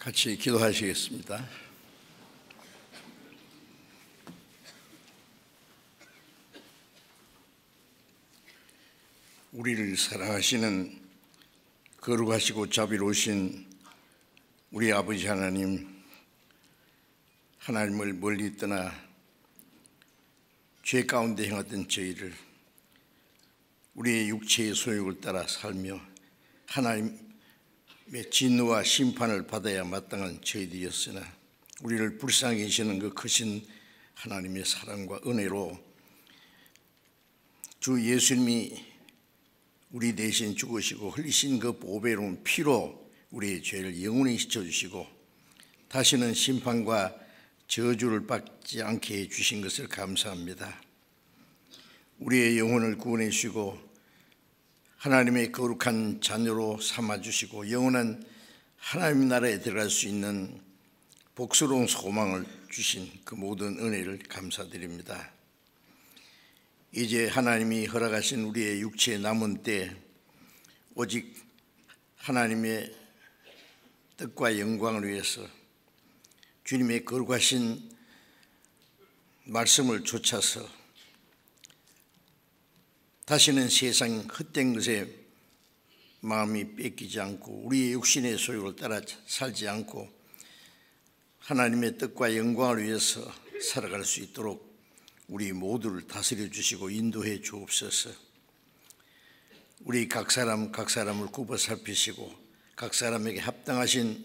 같이 기도하시겠습니다. 우리를 사랑하시는 거룩하시고 자비로우신 우리 아버지 하나님, 하나님을 멀리 떠나 죄 가운데 행하던 저희를 우리의 육체의 소욕을 따라 살며 하나님의 진노와 심판을 받아야 마땅한 저희들이었으나 우리를 불쌍히 여기시는 그 크신 하나님의 사랑과 은혜로 주 예수님이 우리 대신 죽으시고 흘리신 그 보배로운 피로 우리의 죄를 영원히 씻어주시고 다시는 심판과 저주를 받지 않게 해주신 것을 감사합니다. 우리의 영혼을 구원해 주시고 하나님의 거룩한 자녀로 삼아주시고 영원한 하나님 나라에 들어갈 수 있는 복스러운 소망을 주신 그 모든 은혜를 감사드립니다. 이제 하나님이 허락하신 우리의 육체의 남은 때 오직 하나님의 뜻과 영광을 위해서 주님의 거룩하신 말씀을 좇아서 다시는 세상 헛된 것에 마음이 뺏기지 않고 우리의 육신의 소욕을 따라 살지 않고 하나님의 뜻과 영광을 위해서 살아갈 수 있도록 우리 모두를 다스려 주시고 인도해 주옵소서. 우리 각 사람을 굽어 살피시고 각 사람에게 합당하신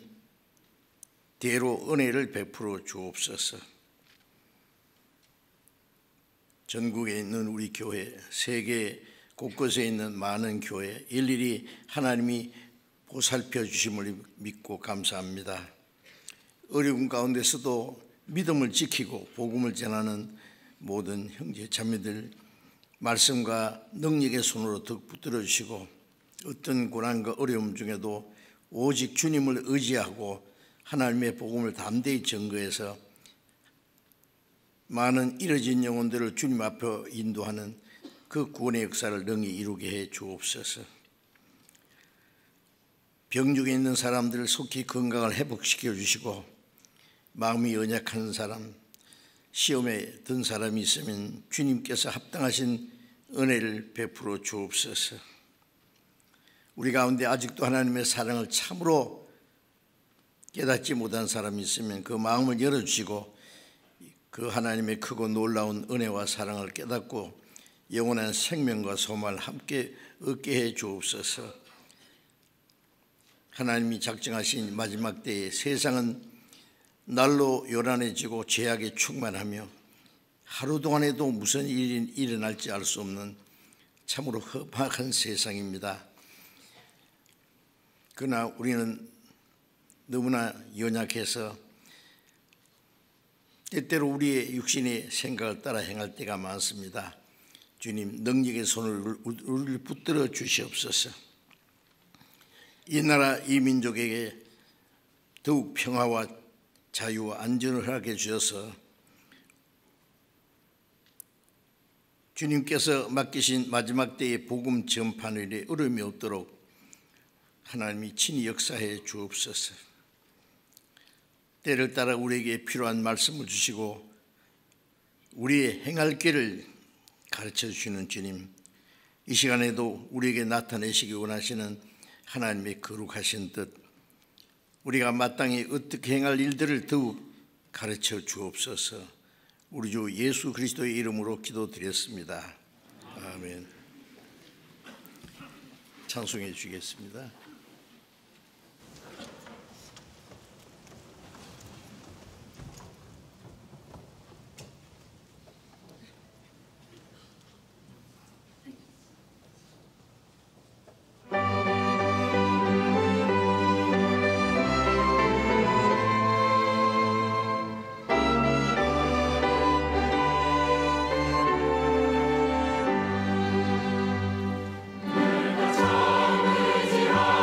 대로 은혜를 베풀어 주옵소서. 전국에 있는 우리 교회, 세계 곳곳에 있는 많은 교회 일일이 하나님이 보살펴 주심을 믿고 감사합니다. 어려운 가운데서도 믿음을 지키고 복음을 전하는 모든 형제 자매들 말씀과 능력의 손으로 더 붙들어 주시고 어떤 고난과 어려움 중에도 오직 주님을 의지하고 하나님의 복음을 담대히 전거해서 많은 잃어진 영혼들을 주님 앞에 인도하는 그 구원의 역사를 능히 이루게 해 주옵소서. 병 중에 있는 사람들을 속히 건강을 회복시켜 주시고 마음이 연약한 사람, 시험에 든 사람이 있으면 주님께서 합당하신 은혜를 베풀어 주옵소서. 우리 가운데 아직도 하나님의 사랑을 참으로 깨닫지 못한 사람이 있으면 그 마음을 열어주시고 그 하나님의 크고 놀라운 은혜와 사랑을 깨닫고 영원한 생명과 소망을 함께 얻게 해 주옵소서. 하나님이 작정하신 마지막 때에 세상은 날로 요란해지고 죄악에 충만하며 하루 동안에도 무슨 일이 일어날지 알 수 없는 참으로 험악한 세상입니다. 그러나 우리는 너무나 연약해서 때때로 우리의 육신의 생각을 따라 행할 때가 많습니다. 주님, 능력의 손을 우리를 붙들어 주시옵소서. 이 나라 이 민족에게 더욱 평화와 자유와 안전을 허락해 주셔서 주님께서 맡기신 마지막 때의 복음 전파일에 어려움이 없도록 하나님이 친히 역사해 주옵소서. 때를 따라 우리에게 필요한 말씀을 주시고 우리의 행할 길을 가르쳐 주시는 주님, 이 시간에도 우리에게 나타내시기 원하시는 하나님의 거룩하신 뜻, 우리가 마땅히 어떻게 행할 일들을 더욱 가르쳐 주옵소서. 우리 주 예수 그리스도의 이름으로 기도드렸습니다. 아멘. 찬송해 주시겠습니다. 내가 참 의지하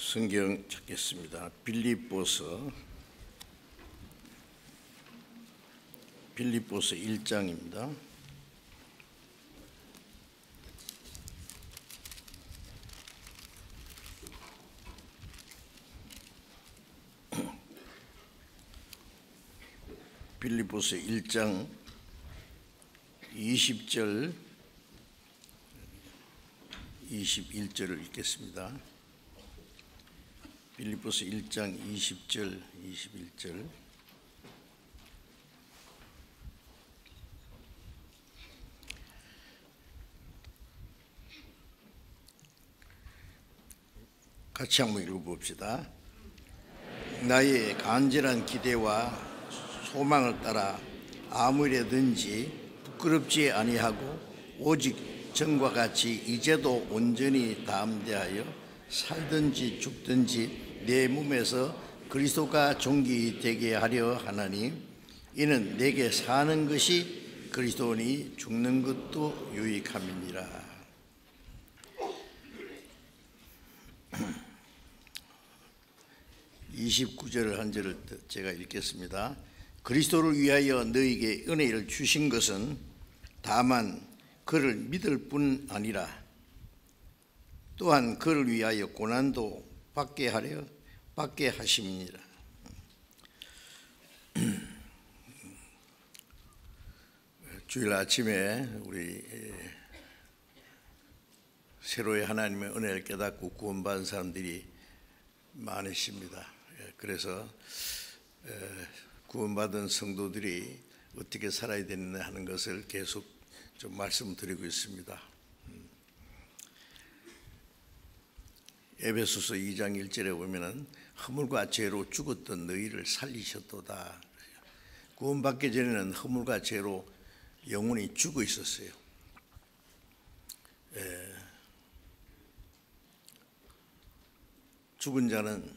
성경 찾겠습니다. 빌립보서 1장입니다. 빌립보서 1장 20절 21절을 읽겠습니다. 빌립보서 1장 20절 21절 같이 한번 읽어봅시다. 나의 간절한 기대와 소망을 따라 아무래든지 부끄럽지 아니하고 오직 전과 같이 이제도 온전히 담대하여 살든지 죽든지 내 몸에서 그리스도가 존귀되게 하려 하나니 이는 내게 사는 것이 그리스도니 죽는 것도 유익함이니라. 29절을 한 절을 제가 읽겠습니다. 그리스도를 위하여 너에게 은혜를 주신 것은 다만 그를 믿을 뿐 아니라 또한 그를 위하여 고난도 받게 하심이니라. 주일 아침에 우리 새로이 하나님의 은혜를 깨닫고 구원받은 사람들이 많으십니다. 그래서 구원받은 성도들이 어떻게 살아야 되느냐 하는 것을 계속 좀 말씀드리고 있습니다. 에베소서 2장 1절에 보면은 허물과 죄로 죽었던 너희를 살리셨도다. 구원받기 전에는 허물과 죄로 영혼이 죽어 있었어요. 죽은 자는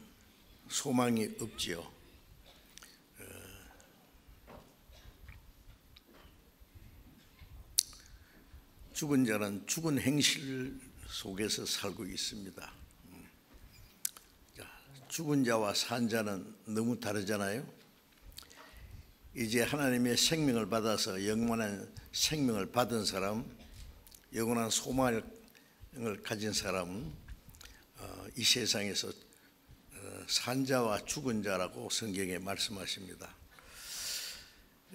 소망이 없지요. 죽은 자는 죽은 행실 속에서 살고 있습니다. 죽은 자와 산 자는 너무 다르잖아요. 이제 하나님의 생명을 받아서 영원한 생명을 받은 사람, 영원한 소망을 가진 사람은 이 세상에서 산 자와 죽은 자라고 성경에 말씀하십니다.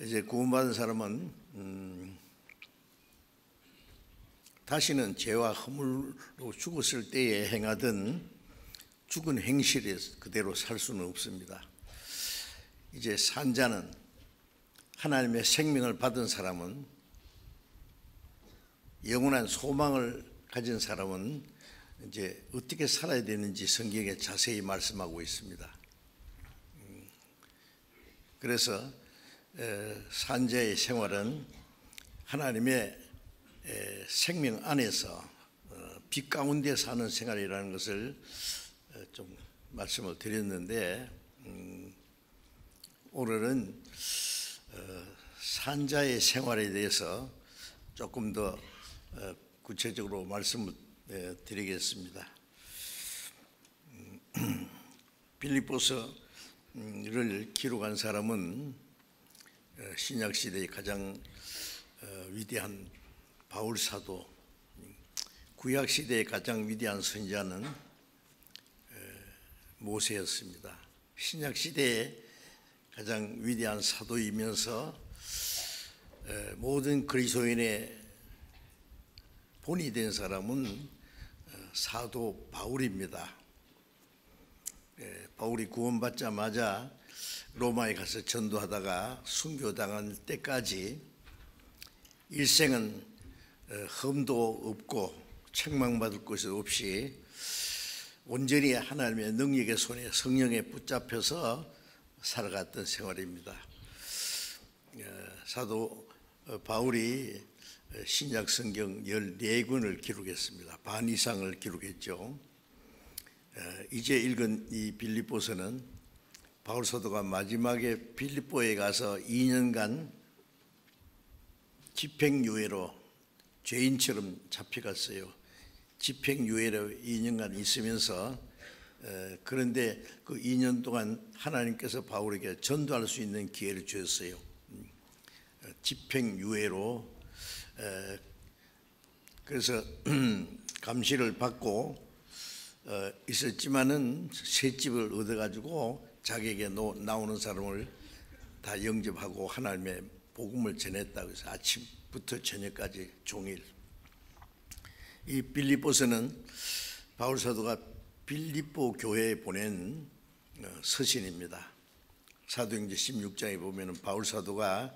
이제 구원받은 사람은 다시는 죄와 허물로 죽었을 때에 행하던 죽은 행실에 그대로 살 수는 없습니다. 이제 산 자는 하나님의 생명을 받은 사람은, 영원한 소망을 가진 사람은 이제 어떻게 살아야 되는지 성경에 자세히 말씀하고 있습니다. 그래서 산자의 생활은 하나님의 생명 안에서 빛 가운데 사는 생활이라는 것을 좀 말씀을 드렸는데, 오늘은 산자의 생활에 대해서 조금 더 구체적으로 말씀을 드리겠습니다. 빌립보서를 기록한 사람은 신약 시대의 가장 위대한 바울 사도, 구약 시대의 가장 위대한 선지자는 모세였습니다. 신약 시대의 가장 위대한 사도이면서 모든 그리스도인의 본이 된 사람은 사도 바울입니다. 바울이 구원받자마자 로마에 가서 전도하다가 순교당할 때까지 일생은 흠도 없고 책망받을 것이 없이 온전히 하나님의 능력의 손에 성령에 붙잡혀서 살아갔던 생활입니다. 사도 바울이 신약 성경 14권을 기록했습니다. 반 이상을 기록했죠. 이제 읽은 이 빌립보서는 바울 사도가 마지막에 빌립보에 가서 2년간 집행유예로 죄인처럼 잡혀갔어요. 집행유예로 2년간 있으면서 그런데 그 2년 동안 하나님께서 바울에게 전도할 수 있는 기회를 주셨어요. 집행유예로. 그래서 감시를 받고 있었지만은 새 집을 얻어가지고 자기에게 나오는 사람을 다 영접하고 하나님의 복음을 전했다고 해서 아침부터 저녁까지 종일. 이 빌립보서는 바울 사도가 빌립보 교회에 보낸 서신입니다. 사도행전 16장에 보면 바울 사도가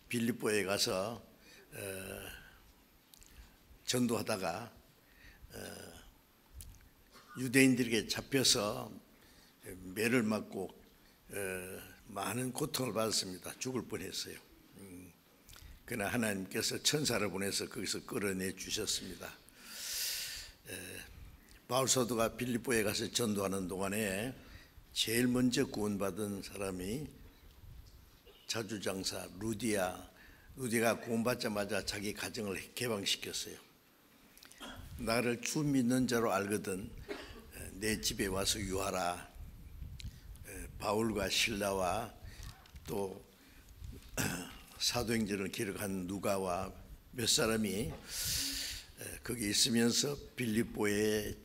빌립보에 가서 전도하다가 유대인들에게 잡혀서 매를 맞고 많은 고통을 받았습니다. 죽을 뻔했어요. 그러나 하나님께서 천사를 보내서 거기서 끌어내 주셨습니다. 바울 사도가 빌립보에 가서 전도하는 동안에 제일 먼저 구원받은 사람이 자주장사 루디가 구원받자마자 자기 가정을 개방시켰어요. 나를 주 믿는 자로 알거든 내 집에 와서 유하라. 바울과 실라와 또 사도행전을 기록한 누가와 몇 사람이 거기 있으면서 빌립보에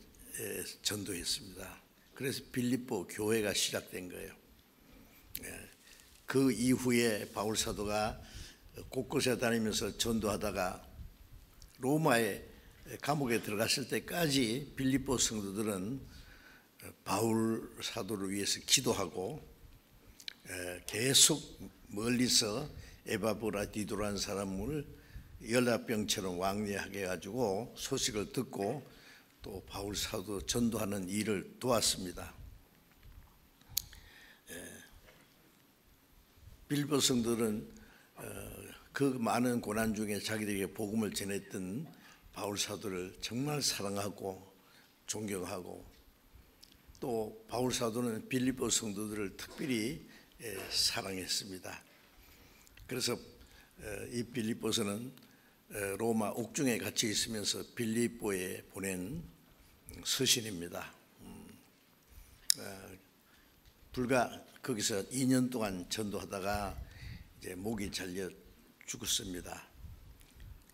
전도했습니다. 그래서 빌립보 교회가 시작된 거예요. 그 이후에 바울 사도가 곳곳에 다니면서 전도하다가 로마의 감옥에 들어갔을 때까지 빌립보 성도들은 바울 사도를 위해서 기도하고 계속 멀리서 에바브라디도라는 사람을 열납병처럼 왕래하게 해가지고 소식을 듣고 또 바울 사도 전도하는 일을 도왔습니다. 빌립보 성도들은 그 많은 고난 중에 자기들에게 복음을 전했던 바울 사도를 정말 사랑하고 존경하고 또 바울 사도는 빌립보 성도들을 특별히 사랑했습니다. 그래서 이 빌립보서는 로마 옥중에 갇혀 있으면서 빌립보에 보낸 서신입니다. 불과 거기서 2년 동안 전도하다가 이제 목이 잘려 죽었습니다.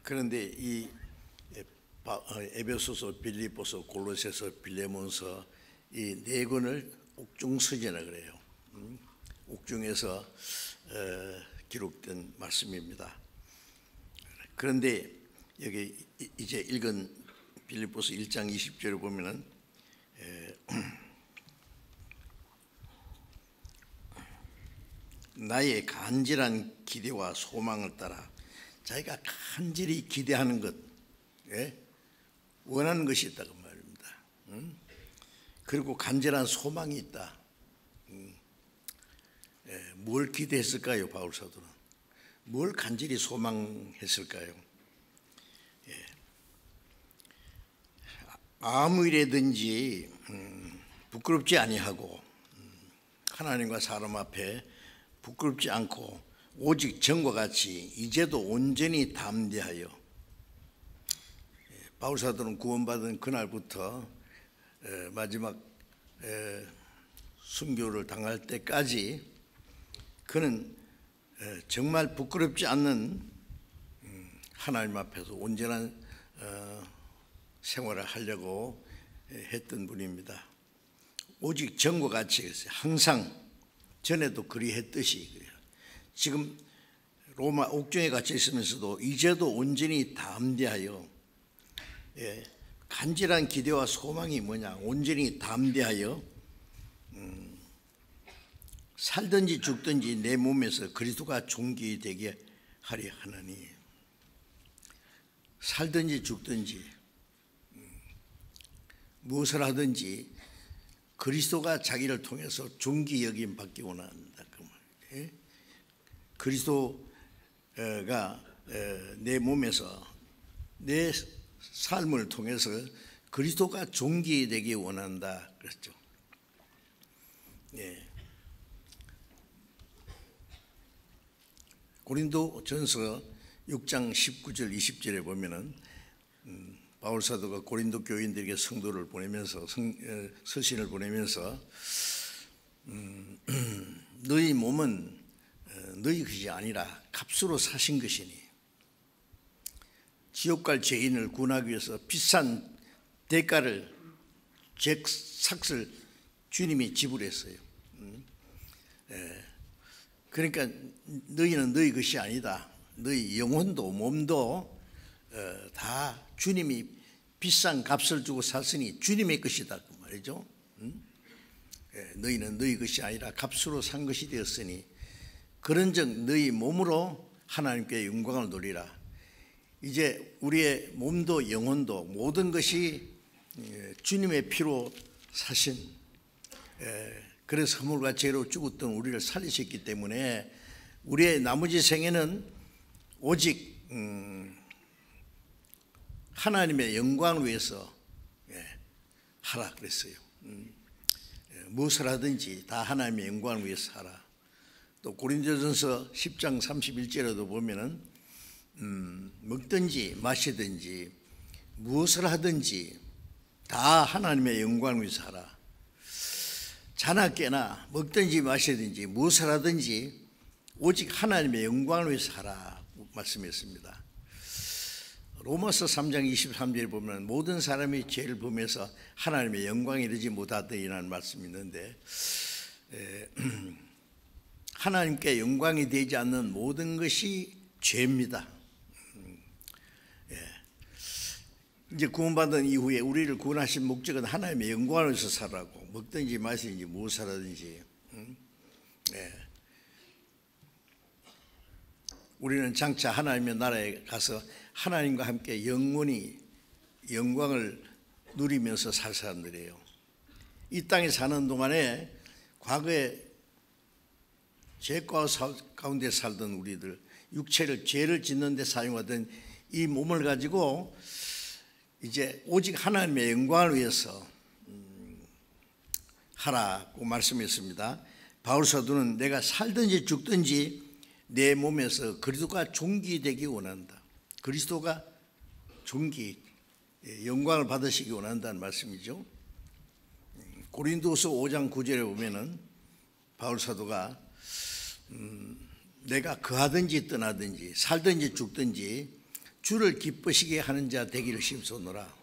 그런데 이 에베소서, 빌립보서, 골로새서, 빌레몬서 이 네 권을 옥중 서신이라 그래요. 옥중에서 기록된 말씀입니다. 그런데 여기 이제 읽은 빌립보서 1장 20절을 보면은 나의 간절한 기대와 소망을 따라 자기가 간절히 기대하는 것, 원하는 것이 있다고 말입니다. 그리고 간절한 소망이 있다. 뭘 기대했을까요, 바울 사도는? 뭘 간절히 소망했을까요? 아무 일에든지 부끄럽지 아니하고 하나님과 사람 앞에 부끄럽지 않고 오직 전과 같이 이제도 온전히 담대하여. 바울 사도는 구원받은 그날부터 마지막 순교를 당할 때까지 그는 정말 부끄럽지 않는 하나님 앞에서 온전한 생활을 하려고 했던 분입니다. 오직 전과 같이 항상 전에도 그리했듯이 그래요. 지금 로마 옥중에 갇혀 있으면서도 이제도 온전히 담대하여, 간절한 기대와 소망이 뭐냐? 온전히 담대하여 살든지 죽든지 내 몸에서 그리스도가 존귀되게 하려 하나니. 살든지 죽든지 무엇을 하든지 그리스도가 자기를 통해서 존귀 여김 받기 원한다. 그 말이에요. 그리스도가 내 몸에서 내 삶을 통해서 그리스도가 존귀되기 원한다 그랬죠. 고린도전서 6장 19절 20절에 보면은 바울 사도가 고린도 교인들에게 성도를 보내면서 서신을 보내면서 너희 몸은 너희 것이 아니라 값으로 사신 것이니 지옥 갈 죄인을 구원하기 위해서 비싼 대가를 삭을 주님이 지불했어요. 그러니까 너희는 너희 것이 아니다. 너희 영혼도 몸도 다 주님이 비싼 값을 주고 샀으니 주님의 것이다 그 말이죠. 너희는 너희 것이 아니라 값으로 산 것이 되었으니 그런즉 너희 몸으로 하나님께 영광을 돌리라. 이제 우리의 몸도 영혼도 모든 것이 주님의 피로 사신, 그래서 허물과 죄로 죽었던 우리를 살리셨기 때문에 우리의 나머지 생애는 오직 하나님의 영광을 위해서 하라 그랬어요. 무엇을 하든지 다 하나님의 영광을 위해서 하라. 또 고린도전서 10장 31절에도 보면은 먹든지 마시든지 무엇을 하든지 다 하나님의 영광을 위해서 하라. 자나 깨나 먹든지 마시든지 무엇을 하든지 오직 하나님의 영광을 위해서 하라 말씀했습니다. 로마서 3장 23절에 보면 모든 사람이 죄를 범해서 하나님의 영광에 이르지 못하더니라는 말씀이 있는데 하나님께 영광이 되지 않는 모든 것이 죄입니다. 이제 구원받은 이후에 우리를 구원하신 목적은 하나님의 영광을 위해서 살라고 먹든지 마시든지 무엇을 하든지 우리는 장차 하나님의 나라에 가서 하나님과 함께 영원히 영광을 누리면서 살 사람들이에요. 이 땅에 사는 동안에 과거에 죄 가운데 살던 우리들, 육체를 죄를 짓는 데 사용하던 이 몸을 가지고 이제 오직 하나님의 영광을 위해서 하라고 말씀했습니다. 바울 사도는 내가 살든지 죽든지 내 몸에서 그리스도가 존귀되기 원한다. 그리스도가 존귀, 영광을 받으시기 원한다는 말씀이죠. 고린도서 5장 9절에 보면은 바울 사도가 내가 거하든지 떠나든지 살든지 죽든지 주를 기쁘시게 하는 자 되기를 힘쓰노라.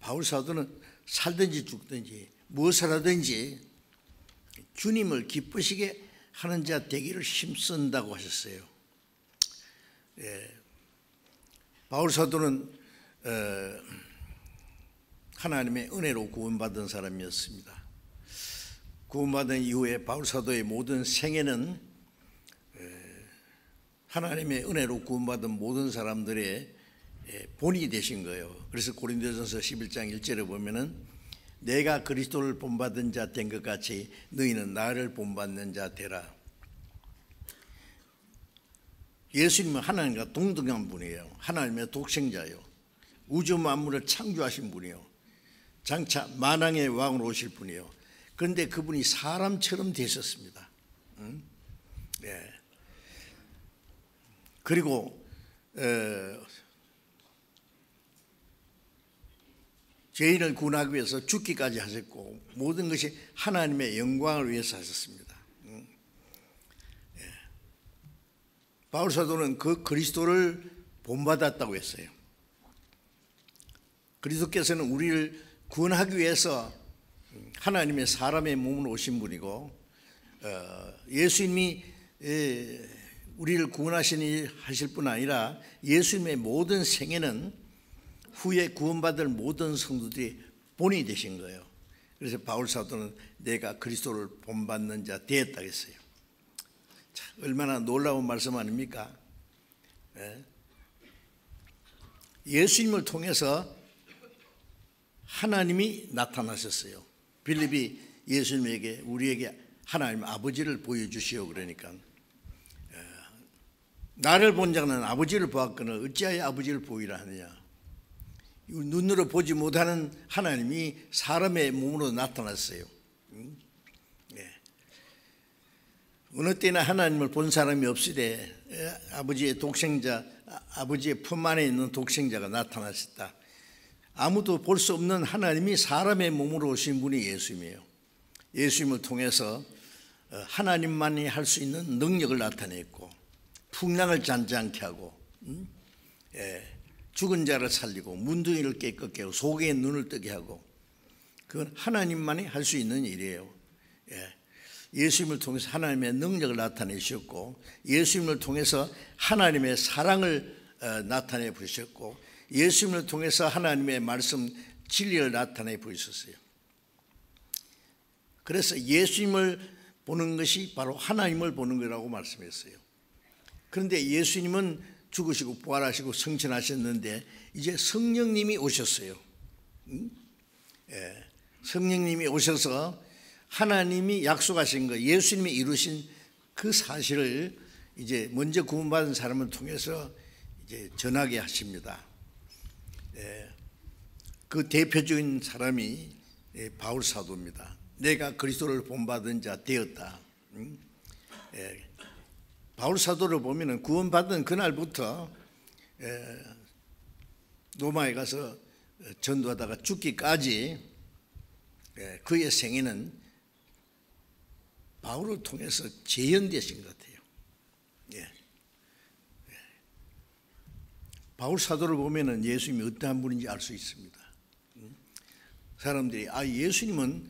바울 사도는 살든지 죽든지 무엇을 하든지 주님을 기쁘시게 하는 자 되기를 힘쓴다고 하셨어요. 바울 사도는 하나님의 은혜로 구원받은 사람이었습니다. 구원받은 이후에 바울 사도의 모든 생애는 하나님의 은혜로 구원받은 모든 사람들의 본이 되신 거예요. 그래서 고린도전서 11장 1절에 보면은 내가 그리스도를 본받은 자 된 것 같이 너희는 나를 본받는 자 되라. 예수님은 하나님과 동등한 분이에요. 하나님의 독생자예요. 우주 만물을 창조하신 분이에요. 장차 만왕의 왕으로 오실 분이에요. 그런데 그분이 사람처럼 되셨습니다. 그리고 죄인을 구원하기 위해서 죽기까지 하셨고 모든 것이 하나님의 영광을 위해서 하셨습니다. 바울 사도는 그 그리스도를 본받았다고 했어요. 그리스도께서는 우리를 구원하기 위해서 하나님의 사람의 몸으로 오신 분이고 예수님이 우리를 구원하시니 하실 뿐 아니라 예수님의 모든 생애는 후에 구원받을 모든 성도들이 본이 되신 거예요. 그래서 바울 사도는 내가 그리스도를 본받는 자 되었다고 했어요. 자, 얼마나 놀라운 말씀 아닙니까? 예수님을 통해서 하나님이 나타나셨어요. 빌립이 예수님에게 우리에게 하나님 아버지를 보여주시오 그러니까 나를 본 자는 아버지를 보았거늘 어찌하여 아버지를 보이라 하느냐. 눈으로 보지 못하는 하나님이 사람의 몸으로 나타났어요. 어느 때나 하나님을 본 사람이 없으되 아버지의 독생자, 아버지의 품 안에 있는 독생자가 나타나셨다. 아무도 볼 수 없는 하나님이 사람의 몸으로 오신 분이 예수님이에요. 예수님을 통해서 하나님만이 할 수 있는 능력을 나타냈고, 풍랑을 잔잔케 하고, 죽은 자를 살리고, 문둥이를 깨끗게 하고, 소경의 눈을 뜨게 하고, 그건 하나님만이 할 수 있는 일이에요. 예수님을 통해서 하나님의 능력을 나타내셨고, 예수님을 통해서 하나님의 사랑을 나타내 보셨고, 예수님을 통해서 하나님의 말씀 진리를 나타내 보셨어요. 그래서 예수님을 보는 것이 바로 하나님을 보는 거라고 말씀했어요. 그런데 예수님은 죽으시고 부활하시고 승천하셨는데 이제 성령님이 오셨어요. 성령님이 오셔서 하나님이 약속하신 것, 예수님이 이루신 그 사실을 이제 먼저 구원받은 사람을 통해서 이제 전하게 하십니다. 그 대표적인 사람이 바울 사도입니다. 내가 그리스도를 본받은 자 되었다. 바울 사도를 보면은 구원받은 그날부터 로마에 가서 전도하다가 죽기까지 그의 생애는 바울을 통해서 재현되신 것 같아요. 바울 사도를 보면은 예수님이 어떠한 분인지 알 수 있습니다. 사람들이 예수님은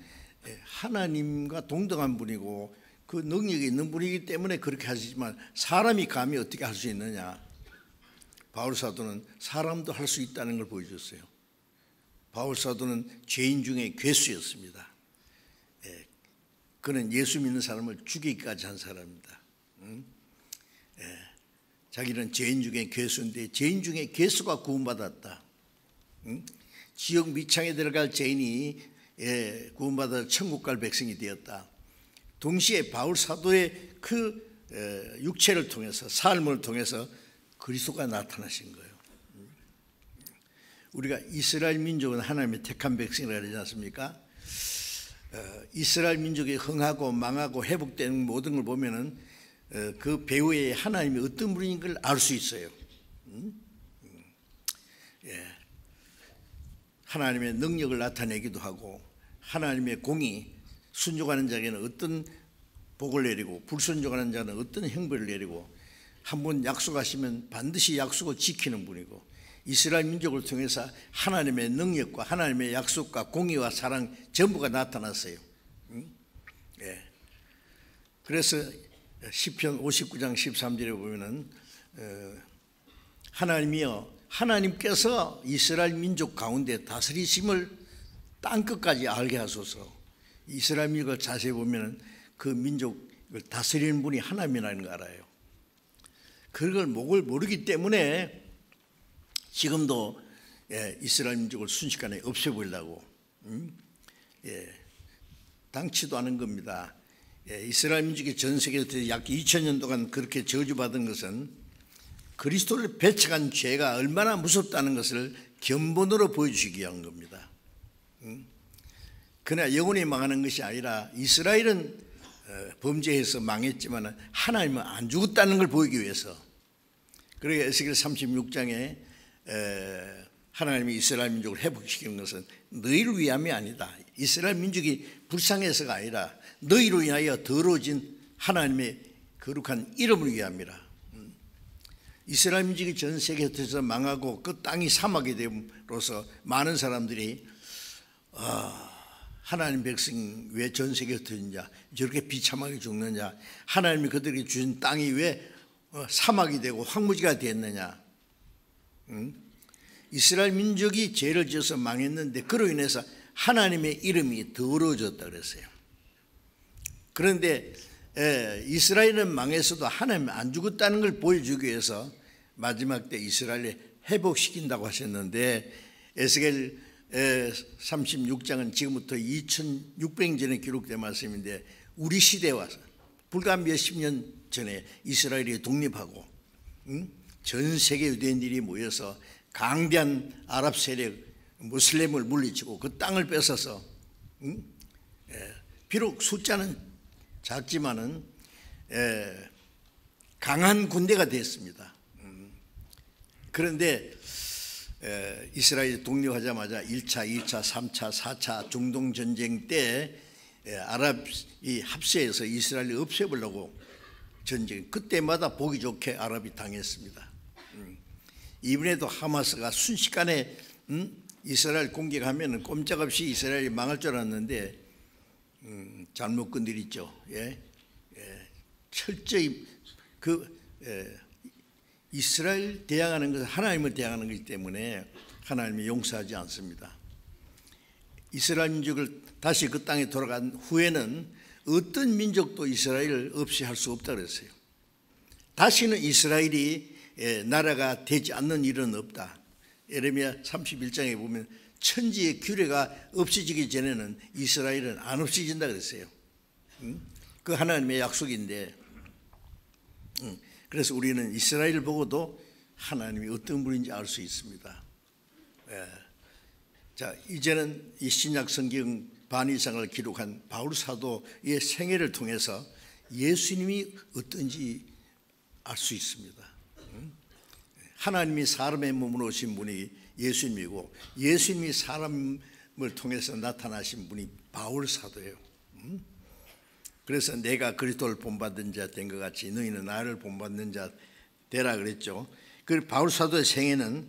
하나님과 동등한 분이고 그 능력이 있는 분이기 때문에 그렇게 하시지만 사람이 감히 어떻게 할 수 있느냐. 바울 사도는 사람도 할 수 있다는 걸 보여줬어요. 바울 사도는 죄인 중에 괴수였습니다. 그는 예수 믿는 사람을 죽이기까지 한 사람입니다. 자기는 죄인 중에 괴수인데 죄인 중에 괴수가 구원받았다. 지옥 미창에 들어갈 죄인이 구원받아 천국 갈 백성이 되었다. 동시에 바울 사도의 그 육체를 통해서, 삶을 통해서 그리스도가 나타나신 거예요. 우리가 이스라엘 민족은 하나님의 택한 백성이라 그러지 않습니까? 이스라엘 민족이 흥하고 망하고 회복되는 모든 걸 보면은 그 배후에 하나님이 어떤 분인 걸 알 수 있어요. 하나님의 능력을 나타내기도 하고, 하나님의 공이 순종하는 자에게는 어떤 복을 내리고 불순종하는 자는 어떤 형벌을 내리고, 한번 약속하시면 반드시 약속을 지키는 분이고, 이스라엘 민족을 통해서 하나님의 능력과 하나님의 약속과 공의와 사랑 전부가 나타났어요. 그래서 시편 59장 13절에 보면은 하나님이여, 하나님께서 이스라엘 민족 가운데 다스리심을 땅끝까지 알게 하소서. 이스라엘 민족을 자세히 보면은 그 민족을 다스리는 분이 하나님이라는 걸 알아요. 그걸 모르기 때문에 지금도 이스라엘 민족을 순식간에 없애버리려고 당치도 않은 겁니다. 이스라엘 민족이 전 세계에서 약 2000년 동안 그렇게 저주받은 것은 그리스도를 배척한 죄가 얼마나 무섭다는 것을 견본으로 보여주시기 위한 겁니다. 그러나 영원히 망하는 것이 아니라 이스라엘은 범죄해서 망했지만 하나님은 안 죽었다는 걸 보이기 위해서. 그러니까 에스겔 36장에 하나님이 이스라엘 민족을 회복시키는 것은 너희를 위함이 아니다. 이스라엘 민족이 불쌍해서가 아니라 너희로 인하여 더러워진 하나님의 거룩한 이름을 위함이라. 이스라엘 민족이 전 세계에서 망하고 그 땅이 사막이 됨으로써 많은 사람들이 하나님 백성 왜 전 세계에 흩어지냐, 저렇게 비참하게 죽느냐, 하나님이 그들에게 주신 땅이 왜 사막이 되고 황무지가 됐느냐. 이스라엘 민족이 죄를 지어서 망했는데 그로 인해서 하나님의 이름이 더러워졌다 그랬어요. 그런데 이스라엘은 망해서도 하나님이 안 죽었다는 걸 보여주기 위해서 마지막 때 이스라엘을 회복시킨다고 하셨는데, 에스겔 36장은 지금부터 2600년 전에 기록된 말씀인데, 우리 시대에 와서 불과 몇십 년 전에 이스라엘이 독립하고 전 세계 유대인들이 모여서 강대한 아랍 세력 무슬림을 물리치고 그 땅을 뺏어서 비록 숫자는 작지만은 강한 군대가 됐습니다. 그런데 이스라엘이 독립하자마자 1차, 2차, 3차, 4차 중동 전쟁 때 아랍이 합세해서 이스라엘을 없애보려고 전쟁, 그때마다 보기 좋게 아랍이 당했습니다. 이번에도 하마스가 순식간에 이스라엘 공격하면 꼼짝없이 이스라엘이 망할 줄 알았는데 잘못 건드렸죠. 철저히 이스라엘 대항하는 것은 하나님을 대항하는 것이기 때문에 하나님이 용서하지 않습니다. 이스라엘 민족을 다시 그 땅에 돌아간 후에는 어떤 민족도 이스라엘을 없이 할 수 없다 그랬어요. 다시는 이스라엘이 나라가 되지 않는 일은 없다. 예레미야 31장에 보면 천지의 규례가 없어지기 전에는 이스라엘은 안 없어진다 그랬어요. 그 하나님의 약속인데, 그래서 우리는 이스라엘을 보고도 하나님이 어떤 분인지 알 수 있습니다. 자, 이제는 이 신약 성경 반 이상을 기록한 바울 사도의 생애를 통해서 예수님이 어떤지 알 수 있습니다. 하나님이 사람의 몸으로 오신 분이 예수님이고 예수님이 사람을 통해서 나타나신 분이 바울 사도예요. 그래서 내가 그리스도를 본받은 자 된 것 같이 너희는 나를 본받는 자 되라 그랬죠. 그 바울 사도의 생애는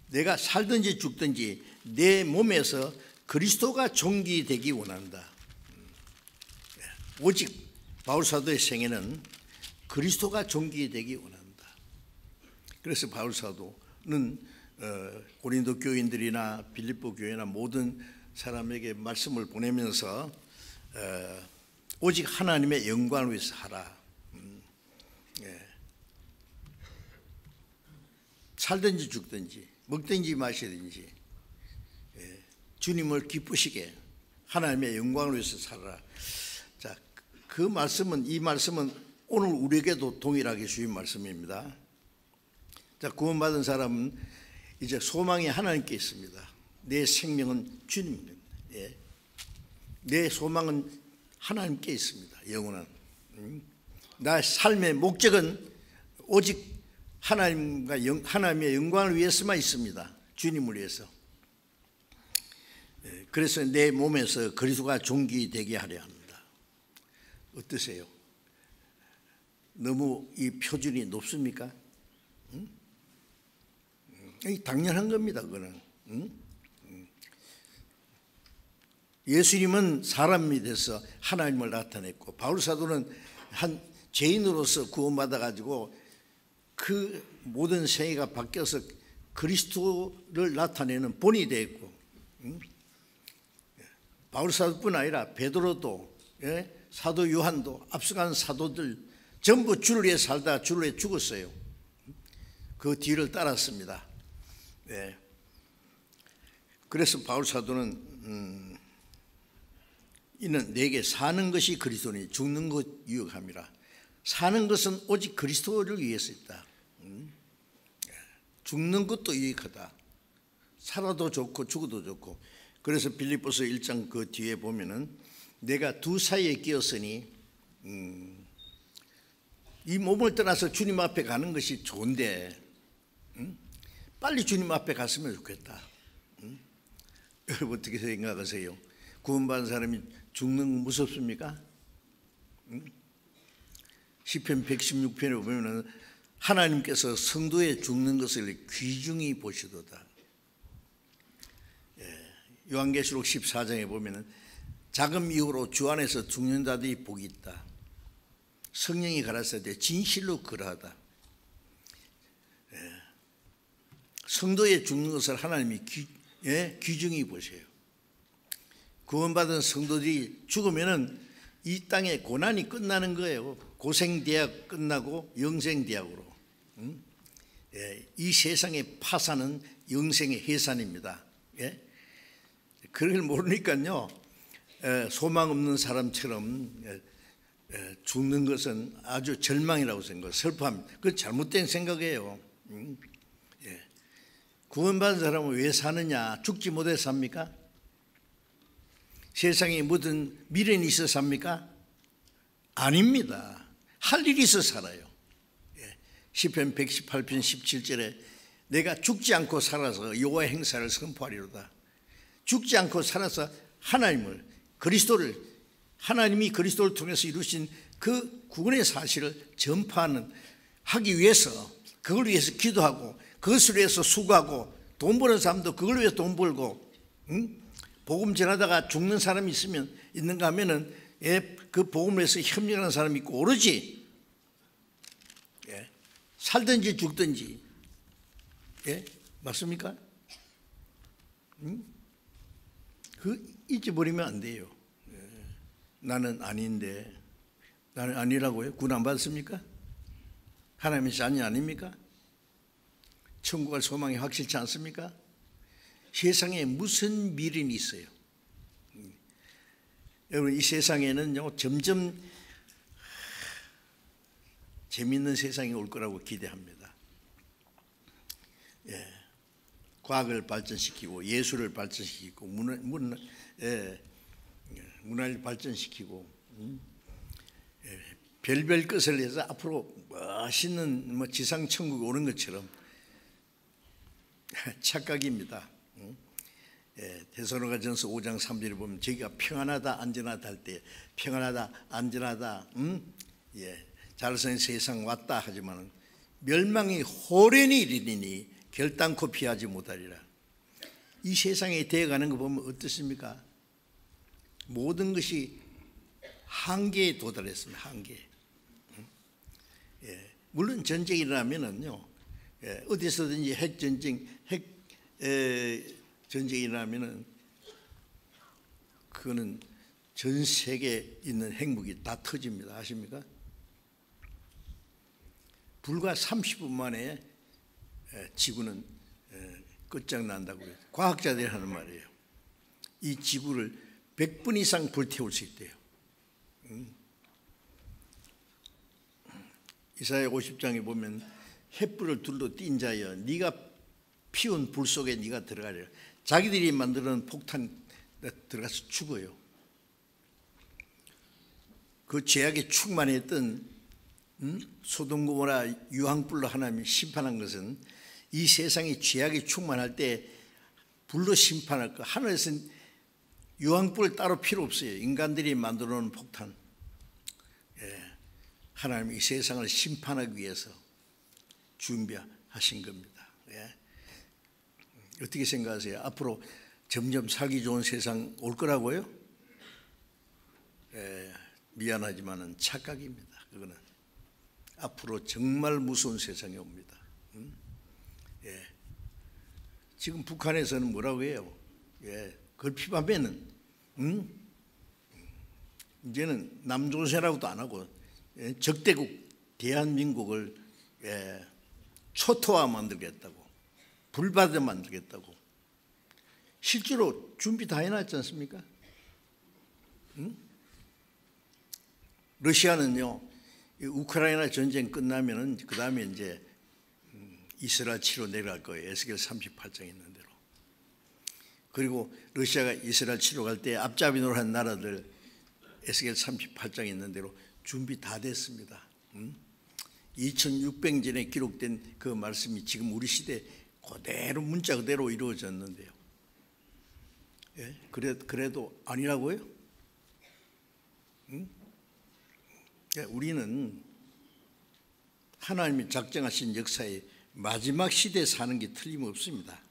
내가 살든지 죽든지 내 몸에서 그리스도가 존귀되기 원한다. 오직 바울 사도의 생애는 그리스도가 존귀되기 원한다. 그래서 바울 사도는 고린도 교인들이나 빌립보 교회나 모든 사람에게 말씀을 보내면서 오직 하나님의 영광을 위해서 하라. 살든지 죽든지 먹든지 마시든지 주님을 기쁘시게 하나님의 영광을 위해서 살아라. 자, 그 말씀은, 이 말씀은 오늘 우리에게도 동일하게 주신 말씀입니다. 자, 구원받은 사람은 이제 소망이 하나님께 있습니다. 내 생명은 주님입니다. 내 소망은 하나님께 있습니다. 영원한. 나의 삶의 목적은 오직 하나님의 영광을 위해서만 있습니다. 주님을 위해서. 그래서 내 몸에서 그리스도가 존귀되게 하려 합니다. 어떠세요? 너무 이 표준이 높습니까? 당연한 겁니다. 그거는. 예수님은 사람이 돼서 하나님을 나타냈고 바울 사도는 한 죄인으로서 구원받아가지고 그 모든 생애가 바뀌어서 그리스도를 나타내는 본이 되었고, 바울 사도뿐 아니라 베드로도, 사도 요한도, 앞서간 사도들 전부 주를 위해 살다 주를 위해 죽었어요. 그 뒤를 따랐습니다. 그래서 바울 사도는 이는 내게 사는 것이 그리스도니 죽는 것 유익함이라. 사는 것은 오직 그리스도를 위해서 있다. 죽는 것도 유익하다. 살아도 좋고 죽어도 좋고. 그래서 빌립보서 1장 그 뒤에 보면은 내가 두 사이에 끼었으니 이 몸을 떠나서 주님 앞에 가는 것이 좋은데 빨리 주님 앞에 갔으면 좋겠다. 여러분 어떻게 생각하세요? 구원받은 사람이 죽는 건 무섭습니까? 시편 116편에 보면 하나님께서 성도의 죽는 것을 귀중히 보시도다. 요한계시록 14장에 보면 자금 이후로 주 안에서 죽는 자들이 복이 있다. 성령이 가라사대 진실로 그러하다. 성도의 죽는 것을 하나님이 귀중히 보세요. 구원받은 성도들이 죽으면은 이 땅의 고난이 끝나는 거예요. 고생대학 끝나고 영생대학으로. 이 세상의 파산은 영생의 해산입니다. 그걸 모르니까요, 소망 없는 사람처럼 죽는 것은 아주 절망이라고 생각해요. 슬퍼합니다. 그건 잘못된 생각이에요. 구원받은 사람은 왜 사느냐? 죽지 못해 삽니까? 세상에 무슨 미련이 있어 삽니까? 아닙니다. 할 일이 있어 살아요. 시편 118편 17절에 내가 죽지 않고 살아서 여호와의 행사를 선포하리로다. 죽지 않고 살아서 하나님을, 그리스도를, 하나님이 그리스도를 통해서 이루신 그 구원의 사실을 하기 위해서, 그걸 위해서 기도하고 그것을 위해서 수고하고, 돈 버는 사람도 그걸 위해서 돈 벌고, 복음 전하다가 죽는 사람이 있는가 하면은 그 복음을 위해서 협력하는 사람이 있고, 오로지 살든지 죽든지. 맞습니까? 그 잊어버리면 안 돼요. 나는 아닌데, 나는 아니라고요? 구원 안 받았습니까? 하나님의 자녀 아닙니까? 천국 갈 소망이 확실치 않습니까? 세상에 무슨 미련이 있어요? 여러분, 이 세상에는요, 점점 재미있는 세상이 올 거라고 기대합니다. 과학을 발전시키고 예술을 발전시키고 문화를 발전시키고 별별 것을 해서 앞으로 멋있는 지상 천국이 오는 것처럼 착각입니다. 데살로니가전서 5장 3절에 보면 저희가 평안하다 안전하다 할 때 평안하다 안전하다 잘 사는 세상 왔다 하지만 멸망이 호련히 이르리니 결단코 피하지 못하리라. 이 세상에 되어가는 거 보면 어떻습니까? 모든 것이 한계에 도달했습니다. 한계. 물론 전쟁이 일어나면은요, 어디서든지 전쟁이 일어나면은 그거는 전 세계에 있는 핵무기 다 터집니다. 아십니까? 불과 30분 만에 지구는 끝장난다고 해요. 과학자들이 하는 말이에요. 이 지구를 100분 이상 불태울 수 있대요. 이사야 50장에 보면 횃불을 둘러 띈 자여 네가 피운 불 속에 네가 들어가려. 자기들이 만드는 폭탄 들어가서 죽어요. 그 죄악에 충만했던 소돔 고모라 유황불로 하나님이 심판한 것은 이 세상이 죄악에 충만할 때 불로 심판할 거. 하늘에서는 유황불 따로 필요 없어요. 인간들이 만들어 놓은 폭탄. 하나님이 이 세상을 심판하기 위해서 준비하신 겁니다. 어떻게 생각하세요? 앞으로 점점 살기 좋은 세상 올 거라고요? 미안하지만은 착각입니다. 그거는 앞으로 정말 무서운 세상이 옵니다. 지금 북한에서는 뭐라고 해요? 걸핏하면은 이제는 남조선이라고도 안 하고 적대국 대한민국을 초토화 만들겠다고, 불바다 만들겠다고. 실제로 준비 다 해놨지 않습니까? 러시아는요, 우크라이나 전쟁 끝나면은 그 다음에 이제 이스라엘 치러 내려갈 거예요. 에스겔 38장에 있는 대로. 그리고 러시아가 이스라엘 치러 갈 때 앞잡이 노릇한 나라들 에스겔 38장에 있는 대로 준비 다 됐습니다. 2600년에 기록된 그 말씀이 지금 우리 시대에 그대로 문자 그대로 이루어졌는데요. 그래도 아니라고요? 우리는 하나님이 작정하신 역사의 마지막 시대에 사는 게 틀림없습니다.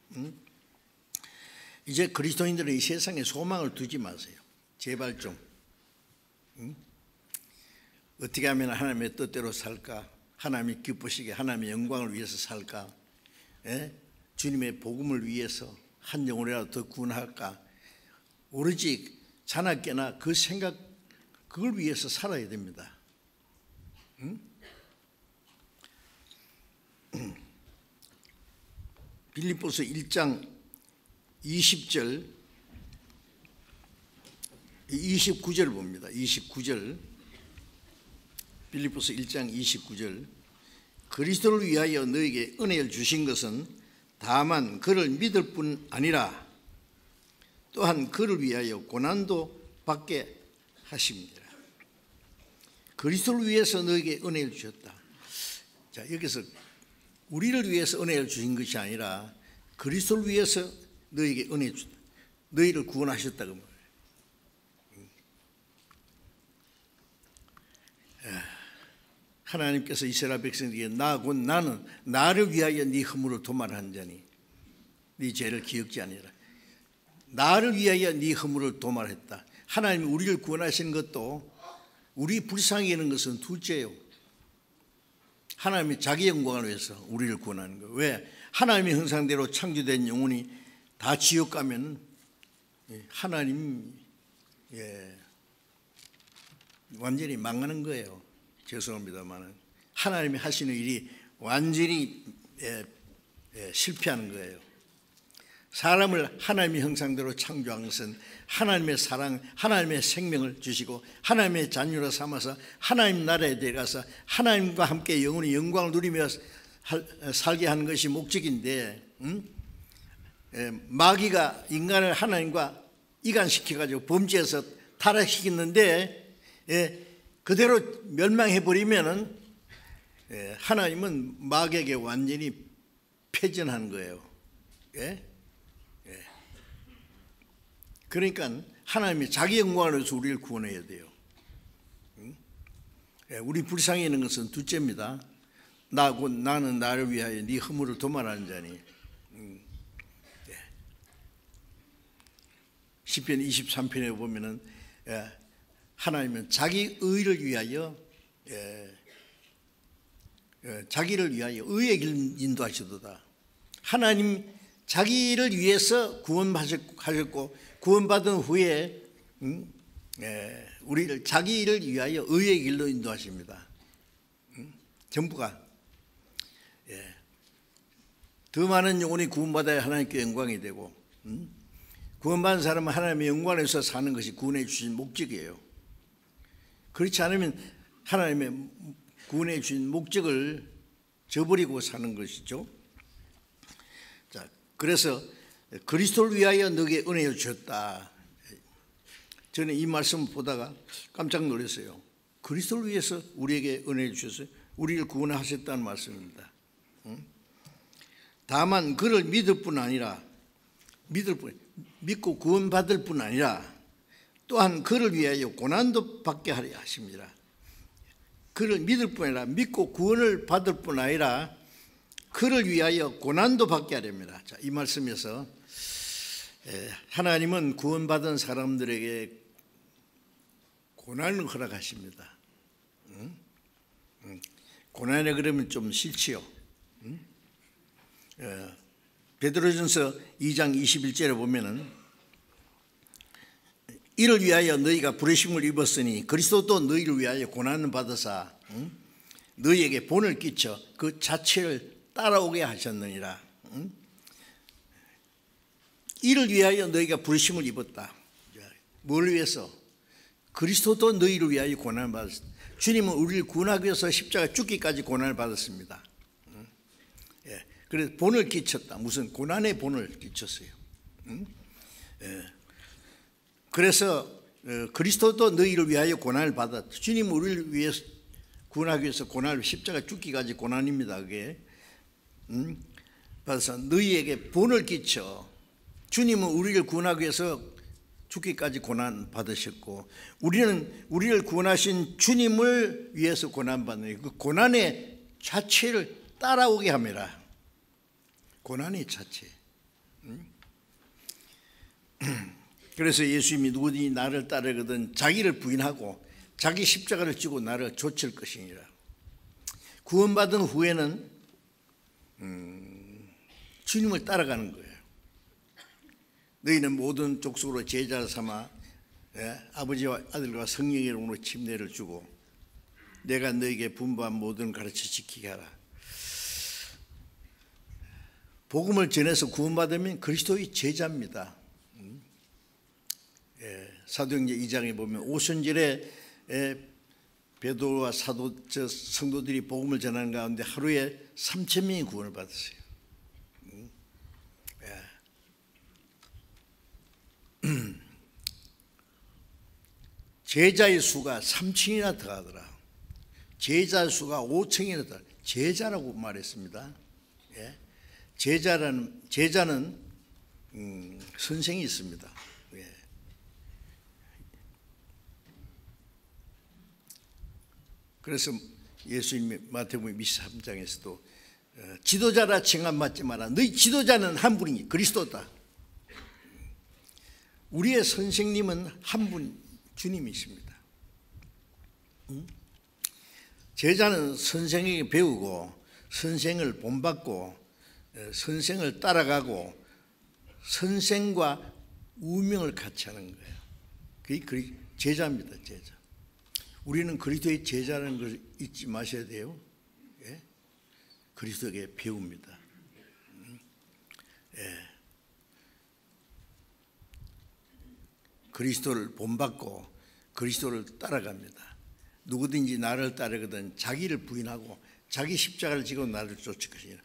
이제 그리스도인들은 이 세상에 소망을 두지 마세요. 제발 좀. 어떻게 하면 하나님의 뜻대로 살까? 하나님이 기쁘시게 하나님의 영광을 위해서 살까? 주님의 복음을 위해서 한 영혼이라도 더 구원할까? 오로지 자나깨나 그 생각, 그걸 위해서 살아야 됩니다. 빌립보서 1장 20절 29절 봅니다. 29절 빌립보서 1장 29절 그리스도를 위하여 너에게 은혜를 주신 것은 다만 그를 믿을 뿐 아니라 또한 그를 위하여 고난도 받게 하십니다. 그리스도를 위해서 너에게 은혜를 주셨다. 자, 여기서 우리를 위해서 은혜를 주신 것이 아니라 그리스도를 위해서 너에게 은혜 주다. 너희를 구원하셨다고 말해요. 하나님께서 이스라엘 백성에게 나는 나를 위하여 네 허물을 도말한 자니 네 죄를 기억지 아니라. 나를 위하여 네 허물을 도말했다. 하나님이 우리를 구원하신 것도 우리 불쌍히 여기는 것은 둘째예요. 하나님이 자기 영광을 위해서 우리를 구원하는 거예요. 왜? 하나님의 형상대로 창조된 영혼이 다 지옥 가면 하나님 완전히 망하는 거예요. 죄송합니다만 하나님이 하시는 일이 완전히 실패하는 거예요. 사람을 하나님의 형상대로 창조한 것은 하나님의 사랑, 하나님의 생명을 주시고 하나님의 자녀로 삼아서 하나님 나라에 들어가서 하나님과 함께 영원히 영광을 누리며 살게 하는 것이 목적인데, 마귀가 인간을 하나님과 이간시켜가지고 범죄해서 타락시켰는데 그대로 멸망해버리면은 하나님은 마귀에게 완전히 패전한 거예요. 그러니까 하나님이 자기 영광을 위해서 우리를 구원해야 돼요. 우리 불쌍히 있는 것은 둘째입니다. 나는 나를 위하여 네 허물을 도말하는 자니. 시편 23편에 보면은 하나님은 자기 의를 위하여 자기를 위하여 의의 길 인도하시도다. 하나님 자기를 위해서 구원하셨고 구원받은 후에 우리를 자기를 위하여 의의 길로 인도하십니다. 전부가 더 많은 영혼이 구원받아야 하나님께 영광이 되고 구원받은 사람은 하나님의 영광에서 사는 것이 구원해 주신 목적이에요. 그렇지 않으면 하나님의 구원해 주신 목적을 저버리고 사는 것이죠. 자, 그래서 그리스도를 위하여 너에게 은혜를 주셨다. 저는 이 말씀을 보다가 깜짝 놀랐어요. 그리스도를 위해서 우리에게 은혜를 주셔서 우리를 구원하셨다는 말씀입니다. 다만 그를 믿고 구원받을 뿐 아니라 또한 그를 위하여 고난도 받게 하려 하십니다. 그를 믿을 뿐 아니라 믿고 구원을 받을 뿐 아니라 그를 위하여 고난도 받게 하렵니다. 자, 이 말씀에서 하나님은 구원받은 사람들에게 고난을 허락하십니다. 고난에 그러면 좀 싫지요. 베드로전서 2장 21절에 보면은 이를 위하여 너희가 부르심을 입었으니 그리스도도 너희를 위하여 고난을 받으사 너희에게 본을 끼쳐 그 자체를 따라오게 하셨느니라. 이를 위하여 너희가 부르심을 입었다. 뭘 위해서? 그리스도도 너희를 위하여 고난을 받았습니다. 주님은 우리를 구원하기 위해서 십자가 죽기까지 고난을 받았습니다. 그래서 본을 끼쳤다. 무슨 고난의 본을 끼쳤어요. 그래서 그리스도도 너희를 위하여 고난을 받았다. 주님은 우리를 위해서 구원하기 위해서 고난을 십자가 죽기까지 고난입니다. 그게 받아서 너희에게 본을 끼쳐. 주님은 우리를 구원하기 위해서 죽기까지 고난 받으셨고 우리는 우리를 구원하신 주님을 위해서 고난 받는 그 고난의 자체를 따라오게 합니다. 고난의 자체. 그래서 예수님이 누구든지 나를 따르거든 자기를 부인하고 자기 십자가를 지고 나를 좇을 것이니라. 구원받은 후에는 주님을 따라가는 거예요. 너희는 모든 족속으로 제자를 삼아 아버지와 아들과 성령의 이름으로 침례를 주고 내가 너희에게 분부한 모든 가르쳐 지키게 하라. 복음을 전해서 구원받으면 그리스도의 제자입니다. 사도행전 2장에 보면 오순절에 베드로와 성도들이 복음을 전하는 가운데 하루에 3,000명이 구원을 받았어요. 제자의 수가 3층이나 더하더라. 제자 수가 5층이나 더. 제자라고 말했습니다. 예. 제자는 선생이 있습니다. 예. 그래서 예수님이 마태복음 23장에서도 지도자라 칭함받지 마라. 너희 지도자는 한 분이 그리스도다. 우리의 선생님은 한 분 주님이십니다. 제자는 선생에게 배우고 선생을 본받고 선생을 따라가고 선생과 우명을 같이 하는 거예요. 그게 제자입니다. 제자. 우리는 그리스도의 제자라는 걸 잊지 마셔야 돼요. 예? 그리스도에게 배웁니다. 예. 그리스도를 본받고 그리스도를 따라갑니다. 누구든지 나를 따르거든 자기를 부인하고 자기 십자가를 지고 나를 쫓을 것이니라.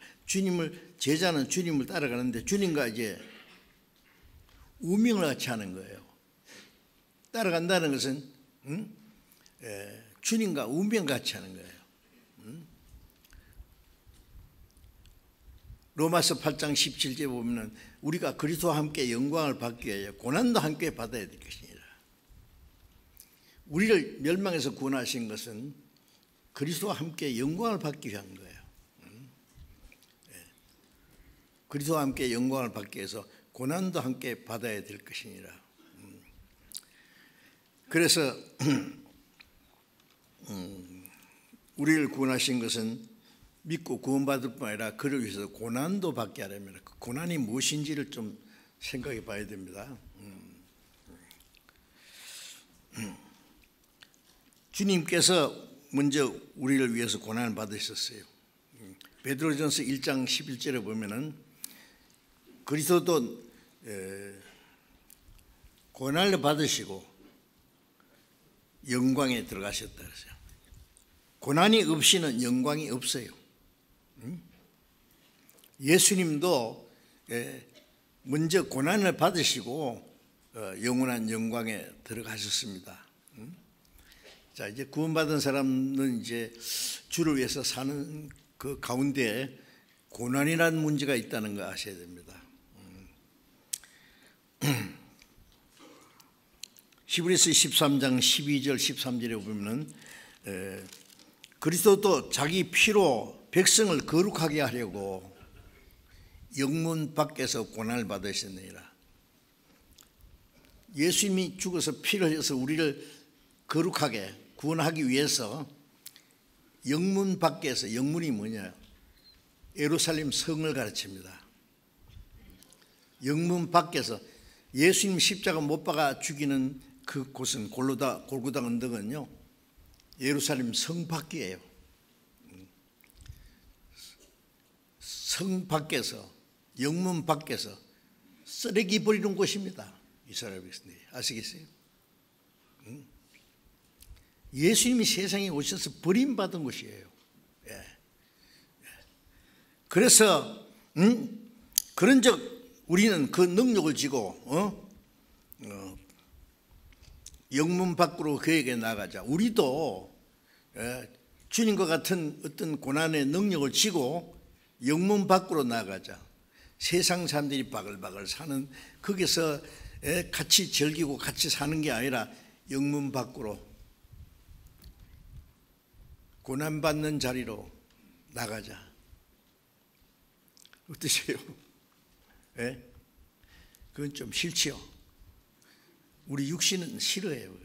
제자는 주님을 따라가는데 주님과 이제 우명을 같이 하는 거예요. 따라간다는 것은 주님과 우명 같이 하는 거예요. 로마서 8장 17절 보면은 우리가 그리스도와 함께 영광을 받기 위하여 고난도 함께 받아야 될 것이니라. 우리를 멸망에서 구원하신 것은 그리스도와 함께 영광을 받기 위한 거예요. 그리스도와 함께 영광을 받기 위해서 고난도 함께 받아야 될 것이니라. 그래서 우리를 구원하신 것은 믿고 구원받을 뿐 아니라 그를 위해서 고난도 받게 하려면 그 고난이 무엇인지를 좀 생각해 봐야 됩니다. 주님께서 먼저 우리를 위해서 고난을 받으셨어요. 베드로전서 1장 11절에 보면은 그리스도도 고난을 받으시고 영광에 들어가셨다 그랬어요. 고난이 없이는 영광이 없어요. 예수님도 먼저 고난을 받으시고 영원한 영광에 들어가셨습니다. 자, 이제 구원받은 사람은 이제 주를 위해서 사는 그 가운데 고난이라는 문제가 있다는 거 아셔야 됩니다. 히브리서 13장 12절 13절에 보면은 그리스도도 자기 피로 백성을 거룩하게 하려고 영문 밖에서 고난을 받으셨느니라. 예수님이 죽어서 피를 흘려서 우리를 거룩하게 구원하기 위해서 영문 밖에서, 영문이 뭐냐? 예루살렘 성을 가르칩니다. 영문 밖에서 예수님 십자가 못 박아 죽이는 그 곳은 골고다 언덕은요 예루살렘 성 밖이에요. 성 밖에서, 영문 밖에서 쓰레기 버리는 곳입니다. 이스라엘 백성들이 아시겠어요? 예수님이 세상에 오셔서 버림받은 곳이에요. 예. 그래서 그런즉 우리는 그 능력을 지고 영문 밖으로 그에게 나가자. 우리도 주님과 같은 어떤 고난의 능력을 지고 영문 밖으로 나가자. 세상 사람들이 바글바글 사는 거기서 같이 즐기고 같이 사는 게 아니라 영문 밖으로 고난받는 자리로 나가자. 어떠세요? 예? 그건 좀 싫지요. 우리 육신은 싫어해요.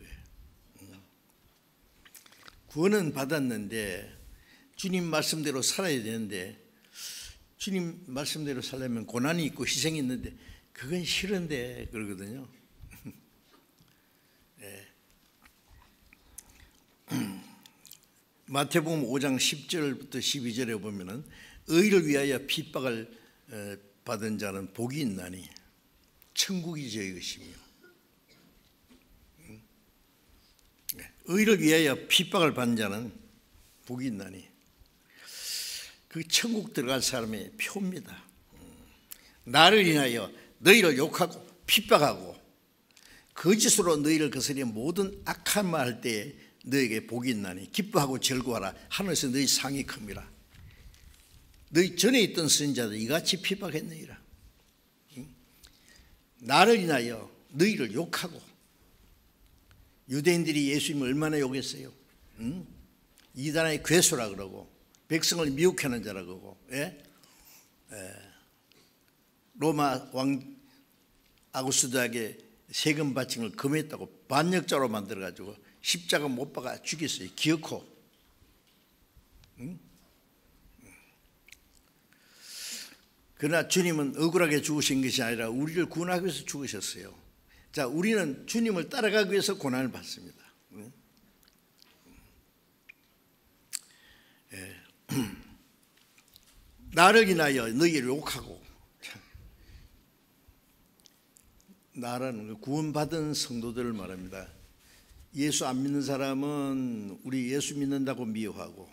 구원은 받았는데 주님 말씀대로 살아야 되는데 주님 말씀대로 살려면 고난이 있고 희생이 있는데 그건 싫은데 그러거든요. 예. 마태복음 5장 10절부터 12절에 보면은 의를 위하여 핍박을 받은 자는 복이 있나니 천국이 저희 것이며 의를 위하여 핍박을 받는 자는 복이 있나니 그 천국 들어갈 사람의 표입니다. 나를 인하여 너희를 욕하고 핍박하고 거짓으로 너희를 거스리는 모든 악한 말 할 때에 너에게 복이 있나니 기뻐하고 즐거워하라. 하늘에서 너희 상이 큽니다. 너희 전에 있던 선지자도 이같이 핍박했느니라. 나를 인하여 너희를 욕하고, 유대인들이 예수님을 얼마나 욕했어요. 이단의 괴수라 그러고 백성을 미혹하는 자라 그러고, 로마 왕 아구스도에게 세금 바칭을 금했다고 반역자로 만들어가지고 십자가 못 박아 죽였어요. 기어코. 그러나 주님은 억울하게 죽으신 것이 아니라 우리를 구원하기 위해서 죽으셨어요. 자, 우리는 주님을 따라가기 위해서 고난을 받습니다. 나를 인하여 너희를 욕하고, 나라는 구원받은 성도들을 말합니다. 예수 안 믿는 사람은 우리 예수 믿는다고 미워하고,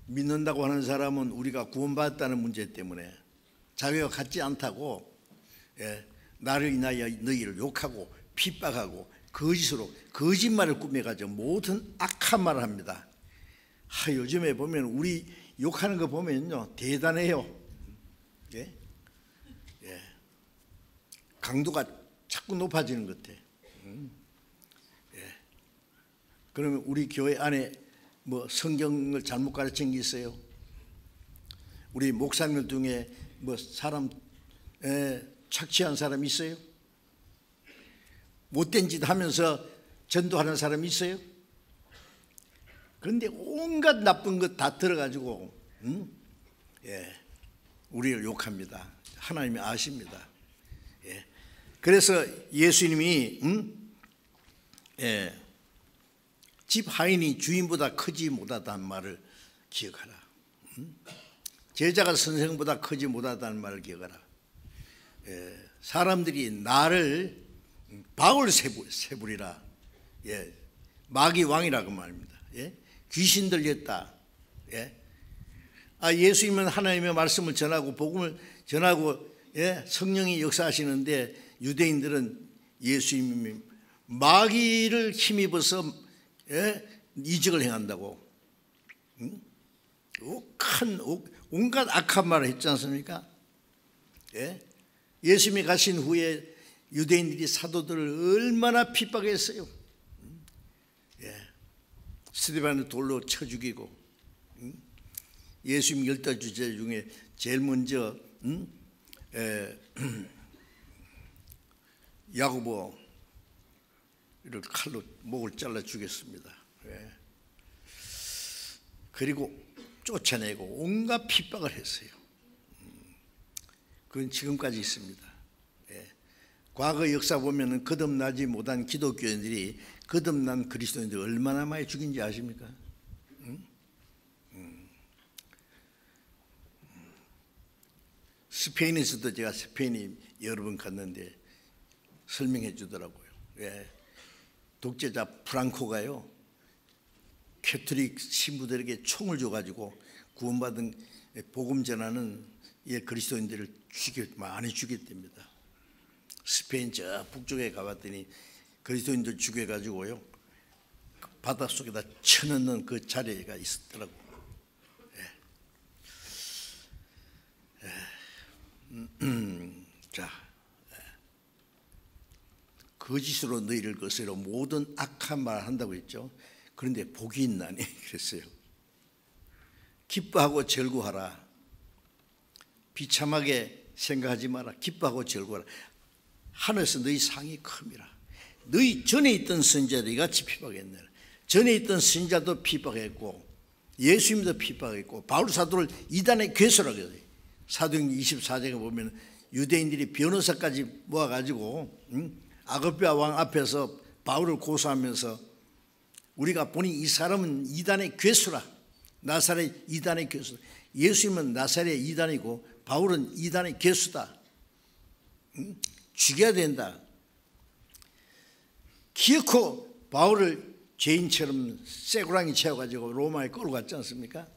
믿는다고 하는 사람은 우리가 구원받았다는 문제 때문에 자기와 같지 않다고 나를 인하여 너희를 욕하고 핍박하고 거짓으로 거짓말을 꾸며가지고 모든 악한 말을 합니다. 요즘에 보면 우리 욕하는 거 보면요 대단해요. 강도가 자꾸 높아지는 것 같아. 그러면 우리 교회 안에 뭐 성경을 잘못 가르친 게 있어요? 우리 목사님들 중에 뭐 사람 착취한 사람 있어요? 못된 짓 하면서 전도하는 사람 있어요? 그런데 온갖 나쁜 것 다 들어가지고 우리를 욕합니다. 하나님이 아십니다. 그래서 예수님이 집 하인이 주인보다 크지 못하다는 말을 기억하라. 제자가 선생보다 크지 못하다는 말을 기억하라. 사람들이 나를 바울세불이라, 마귀 왕이라고 말합니다. 귀신 들렸다. 예수님은 하나님의 말씀을 전하고 복음을 전하고 성령이 역사하시는데, 유대인들은 예수님이 마귀를 힘입어서 이적을 행한다고 온갖 악한 말을 했지 않습니까? 예수님이 가신 후에 유대인들이 사도들을 얼마나 핍박했어요. 스데반을 돌로 쳐 죽이고, 예수님 10 주제 중에 제일 먼저 야고보를 칼로 목을 잘라 죽였습니다. 그리고 쫓아내고 온갖 핍박을 했어요. 그건 지금까지 있습니다. 과거 역사 보면은 거듭나지 못한 기독교인들이 거듭난 그리스도인들 얼마나 많이 죽인지 아십니까? 스페인에서도 제가 스페인이 여러 번 갔는데 설명해 주더라고요. 독재자 프랑코가요, 캐톨릭 신부들에게 총을 줘가지고 구원받은 복음 전하는 그리스도인들을 많이 죽였답니다. 스페인 저 북쪽에 가봤더니 그리스도인들 죽여가지고요 바닷속에다 쳐넣는 그 자리가 있었더라고요. 자, 거짓으로 너희를 거스려 모든 악한 말 한다고 했죠. 그런데 복이 있나니 그랬어요. 기뻐하고 즐거워하라. 비참하게 생각하지 마라. 기뻐하고 즐거워하라. 하늘에서 너희 상이 큼이라. 너희 전에 있던 선지자도 이같이 핍박했느라. 전에 있던 선지자도 핍박했고 예수님도 핍박했고 바울 사도를 이단의 괴수라고 해요. 사도행전 24장에 보면 유대인들이 변호사까지 모아가지고 아그리파 왕 앞에서 바울을 고소하면서 우리가 보니 이 사람은 이단의 괴수라. 나사렛 이단의 괴수. 예수님은 나사렛 이단이고 바울은 이단의 괴수다. 죽여야 된다. 기어코 바울을 죄인처럼 쇠고랑이 채워가지고 로마에 끌고 갔지 않습니까?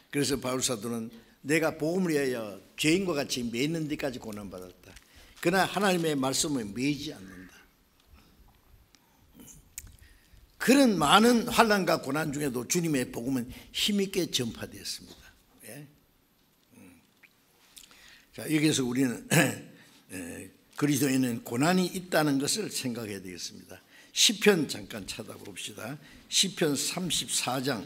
그래서 바울 사도는 내가 복음을 위하여 죄인과 같이 매는 데까지 고난받았다. 그러나 하나님의 말씀을 매지 않는다. 그런 많은 환난과 고난 중에도 주님의 복음은 힘있게 전파되었습니다. 예? 자, 여기서 우리는 그리스도인은 고난이 있다는 것을 생각해야 되겠습니다. 시편 잠깐 찾아봅시다. 시편 34장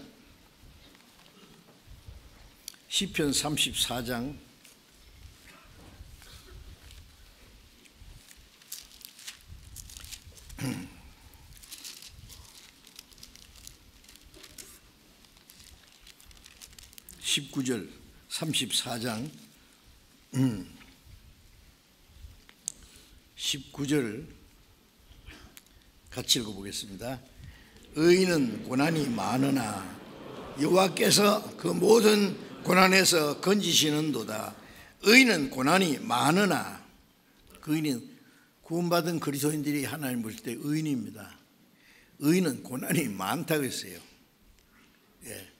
19절 34장 19절 같이 읽어보겠습니다. 의인은 고난이 많으나 여호와께서 그 모든 고난에서 건지시는도다. 의인은 고난이 많으나, 그 의인은 구원받은 그리스도인들이 하나님 볼 때 의인입니다. 의인은 고난이 많다고 했어요. 예.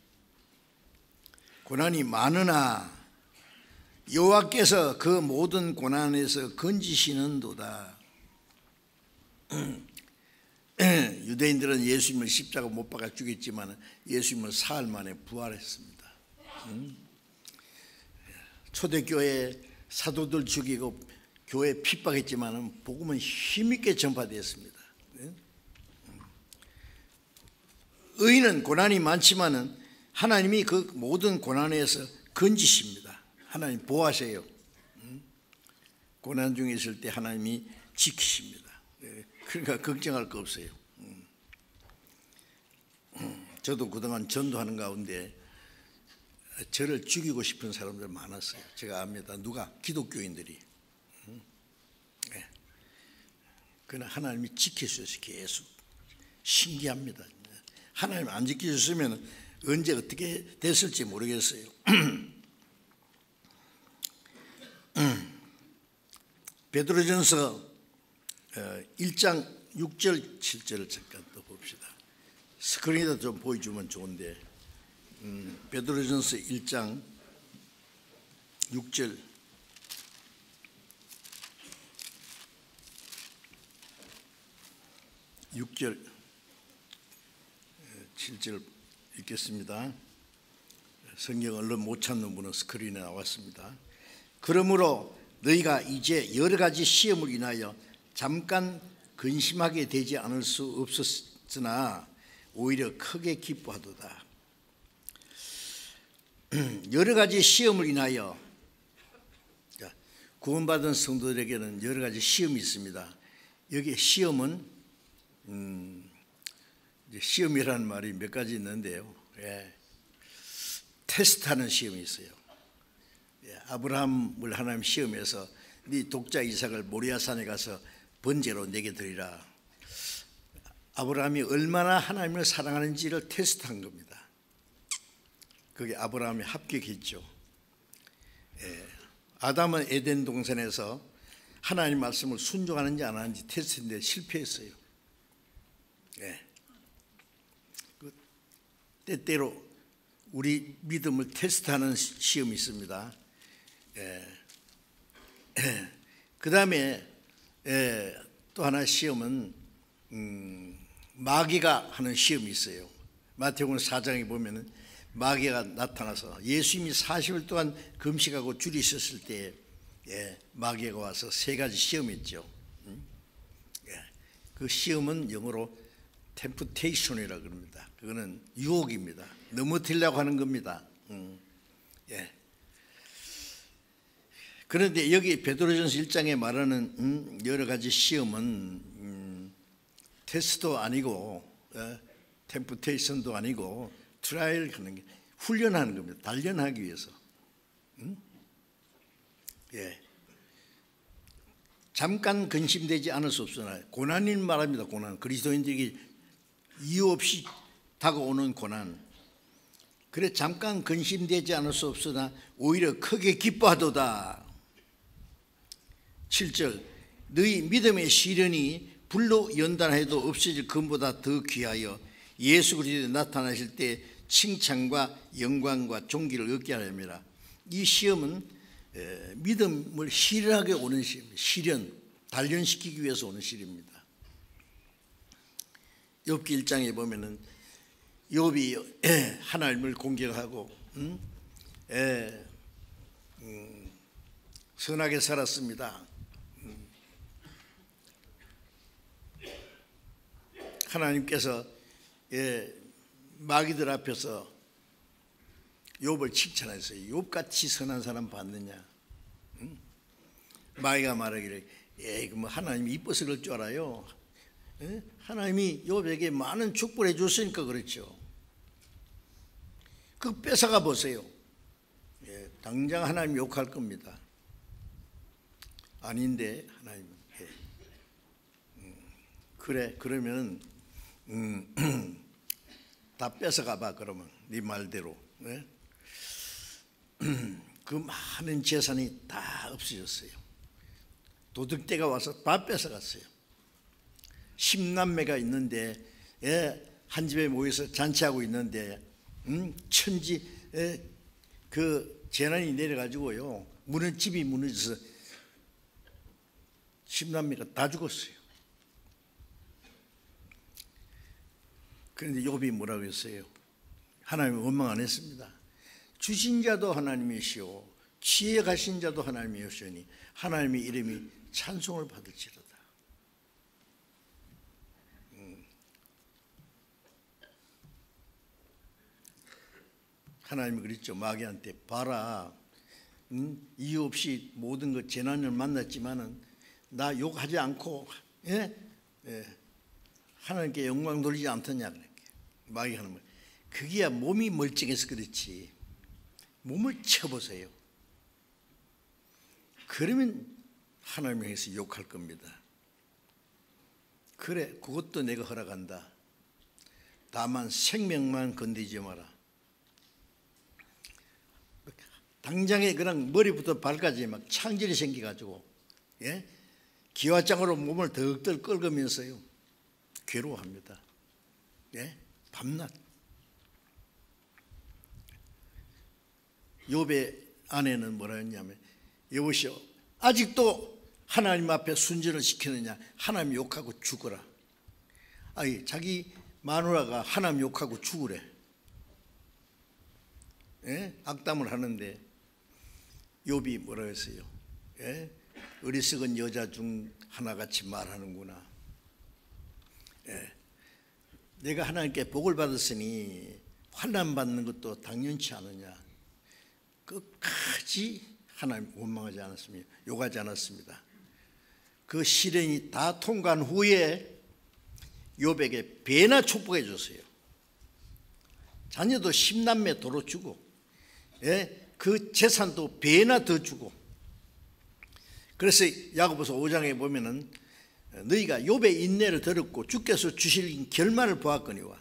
고난이 많으나 여호와께서 그 모든 고난에서 건지시는도다. 유대인들은 예수님을 십자가 못 박아 죽였지만 예수님은 사흘 만에 부활했습니다. 초대교회 사도들 죽이고 교회 핍박했지만 복음은 힘있게 전파되었습니다. 의인은 고난이 많지만 하나님이 그 모든 고난에서 건지십니다. 하나님 보호하세요. 고난 중에 있을 때 하나님이 지키십니다. 그러니까 걱정할 거 없어요. 저도 그동안 전도하는 가운데 저를 죽이고 싶은 사람들 많았어요. 제가 압니다. 누가? 기독교인들이. 그러나 하나님이 지켜주셔서 계속 신기합니다. 하나님 안 지켜주셨으면 언제 어떻게 됐을지 모르겠어요. 베드로전서 1장 6절 7절을 잠깐 또 봅시다. 스크린에다 좀 보여주면 좋은데, 베드로전서 1장 6절 7절 읽겠습니다. 성경 얼른 못 찾는 분은 스크린에 나왔습니다. 그러므로 너희가 이제 여러 가지 시험을 인하여 잠깐 근심하게 되지 않을 수 없었으나 오히려 크게 기뻐하도다. 여러 가지 시험을 인하여, 구원받은 성도들에게는 여러 가지 시험이 있습니다. 여기 시험은 시험이라는 말이 몇 가지 있는데요. 테스트하는 시험이 있어요. 아브라함을 하나님 시험해서 네 독자 이삭을 모리아산에 가서 번제로 내게 드리라. 아브라함이 얼마나 하나님을 사랑하는지를 테스트한 겁니다. 그게 아브라함이 합격했죠. 아담은 에덴 동산에서 하나님 말씀을 순종하는지 안 하는지 테스트했는데 실패했어요. 때때로 우리 믿음을 테스트하는 시험이 있습니다. 그 다음에 또 하나 시험은 마귀가 하는 시험이 있어요. 마태복음 4장에 보면은 마귀가 나타나서 예수님이 40일 동안 금식하고 줄이 섰을 때 마귀가 와서 세 가지 시험했죠. 그 시험은 영어로 템프테이션이라고 그럽니다. 그거는 유혹입니다. 넘어뜨리려고 하는 겁니다. 그런데 여기 베드로전서 1장에 말하는 여러 가지 시험은 테스트도 아니고 템프테이션도 아니고 트라이얼 하는 게 훈련하는 겁니다. 단련하기 위해서. 잠깐 근심되지 않을 수 없으나, 고난인 말합니다. 고난. 그리스도인들에게 이유 없이 다가오는 고난. 그래 잠깐 근심되지 않을 수 없으나 오히려 크게 기뻐하도다. 7절 너희 믿음의 시련이 불로 연단해도 없어질 금보다 더 귀하여 예수 그리스도에 나타나실 때 칭찬과 영광과 존귀를 얻게 하렵니다. 이 시험은 믿음을 실현하게 오는 시험, 단련시키기 위해서 오는 시험입니다. 욥기 1장에 보면은 욥이 하나님을 공경하고 선하게 살았습니다. 하나님께서 마귀들 앞에서 욥을 칭찬했어요. 욥같이 선한 사람 봤느냐? 마귀가 말하기를 뭐 하나님이 이뻐서 그럴 줄 알아요. 하나님이 욥에게 많은 축복을 해줬으니까 그렇죠. 그거 뺏어가 보세요. 당장 하나님 욕할 겁니다. 아닌데 하나님은 그래 그러면 다 뺏어가 봐. 그러면 네 말대로 그 많은 재산이 다 없어졌어요. 도둑대가 와서 다 뺏어갔어요. 10남매가 있는데 한 집에 모여서 잔치하고 있는데 천지 그 재난이 내려가지고요, 집이 무너져서 10남매가 다 죽었어요. 그런데 욥이 뭐라고 했어요? 하나님을 원망 안 했습니다. 주신 자도 하나님이시오 지혜 가신 자도 하나님이시오니 하나님의 이름이 찬송을 받을지로다. 하나님이 그랬죠. 마귀한테 봐라, 이유 없이 모든 것 재난을 만났지만은 나 욕하지 않고 하나님께 영광 돌리지 않더냐. 마귀 하는 말, 그게야 몸이 멀쩡해서 그렇지. 몸을 쳐보세요. 그러면 하나님을 향해서 욕할 겁니다. 그래, 그것도 내가 허락한다. 다만 생명만 건드리지 마라. 당장에 그냥 머리부터 발까지 막 창질이 생겨가지고 기와장으로 몸을 덜덜 긁으면서요 괴로워합니다. 밤낮. 욥의 아내는 뭐라 했냐면, 여보시오, 아직도 하나님 앞에 순전을 시키느냐? 하나님 욕하고 죽어라. 아니, 자기 마누라가 하나님 욕하고 죽으래. 악담을 하는데 욥이 뭐라 했어요? 어리석은 여자 중 하나같이 말하는구나. 내가 하나님께 복을 받았으니 환난 받는 것도 당연치 않느냐? 끝까지 하나님 원망하지 않았습니다. 욕하지 않았습니다. 그 시련이 다 통과한 후에 욥에게 배나 축복해 줬어요. 자녀도 10남매 도로 주고 그 재산도 배나 더 주고. 그래서 야고보서 5장에 보면은 너희가 욥의 인내를 들었고 주께서 주실 결말을 보았거니와.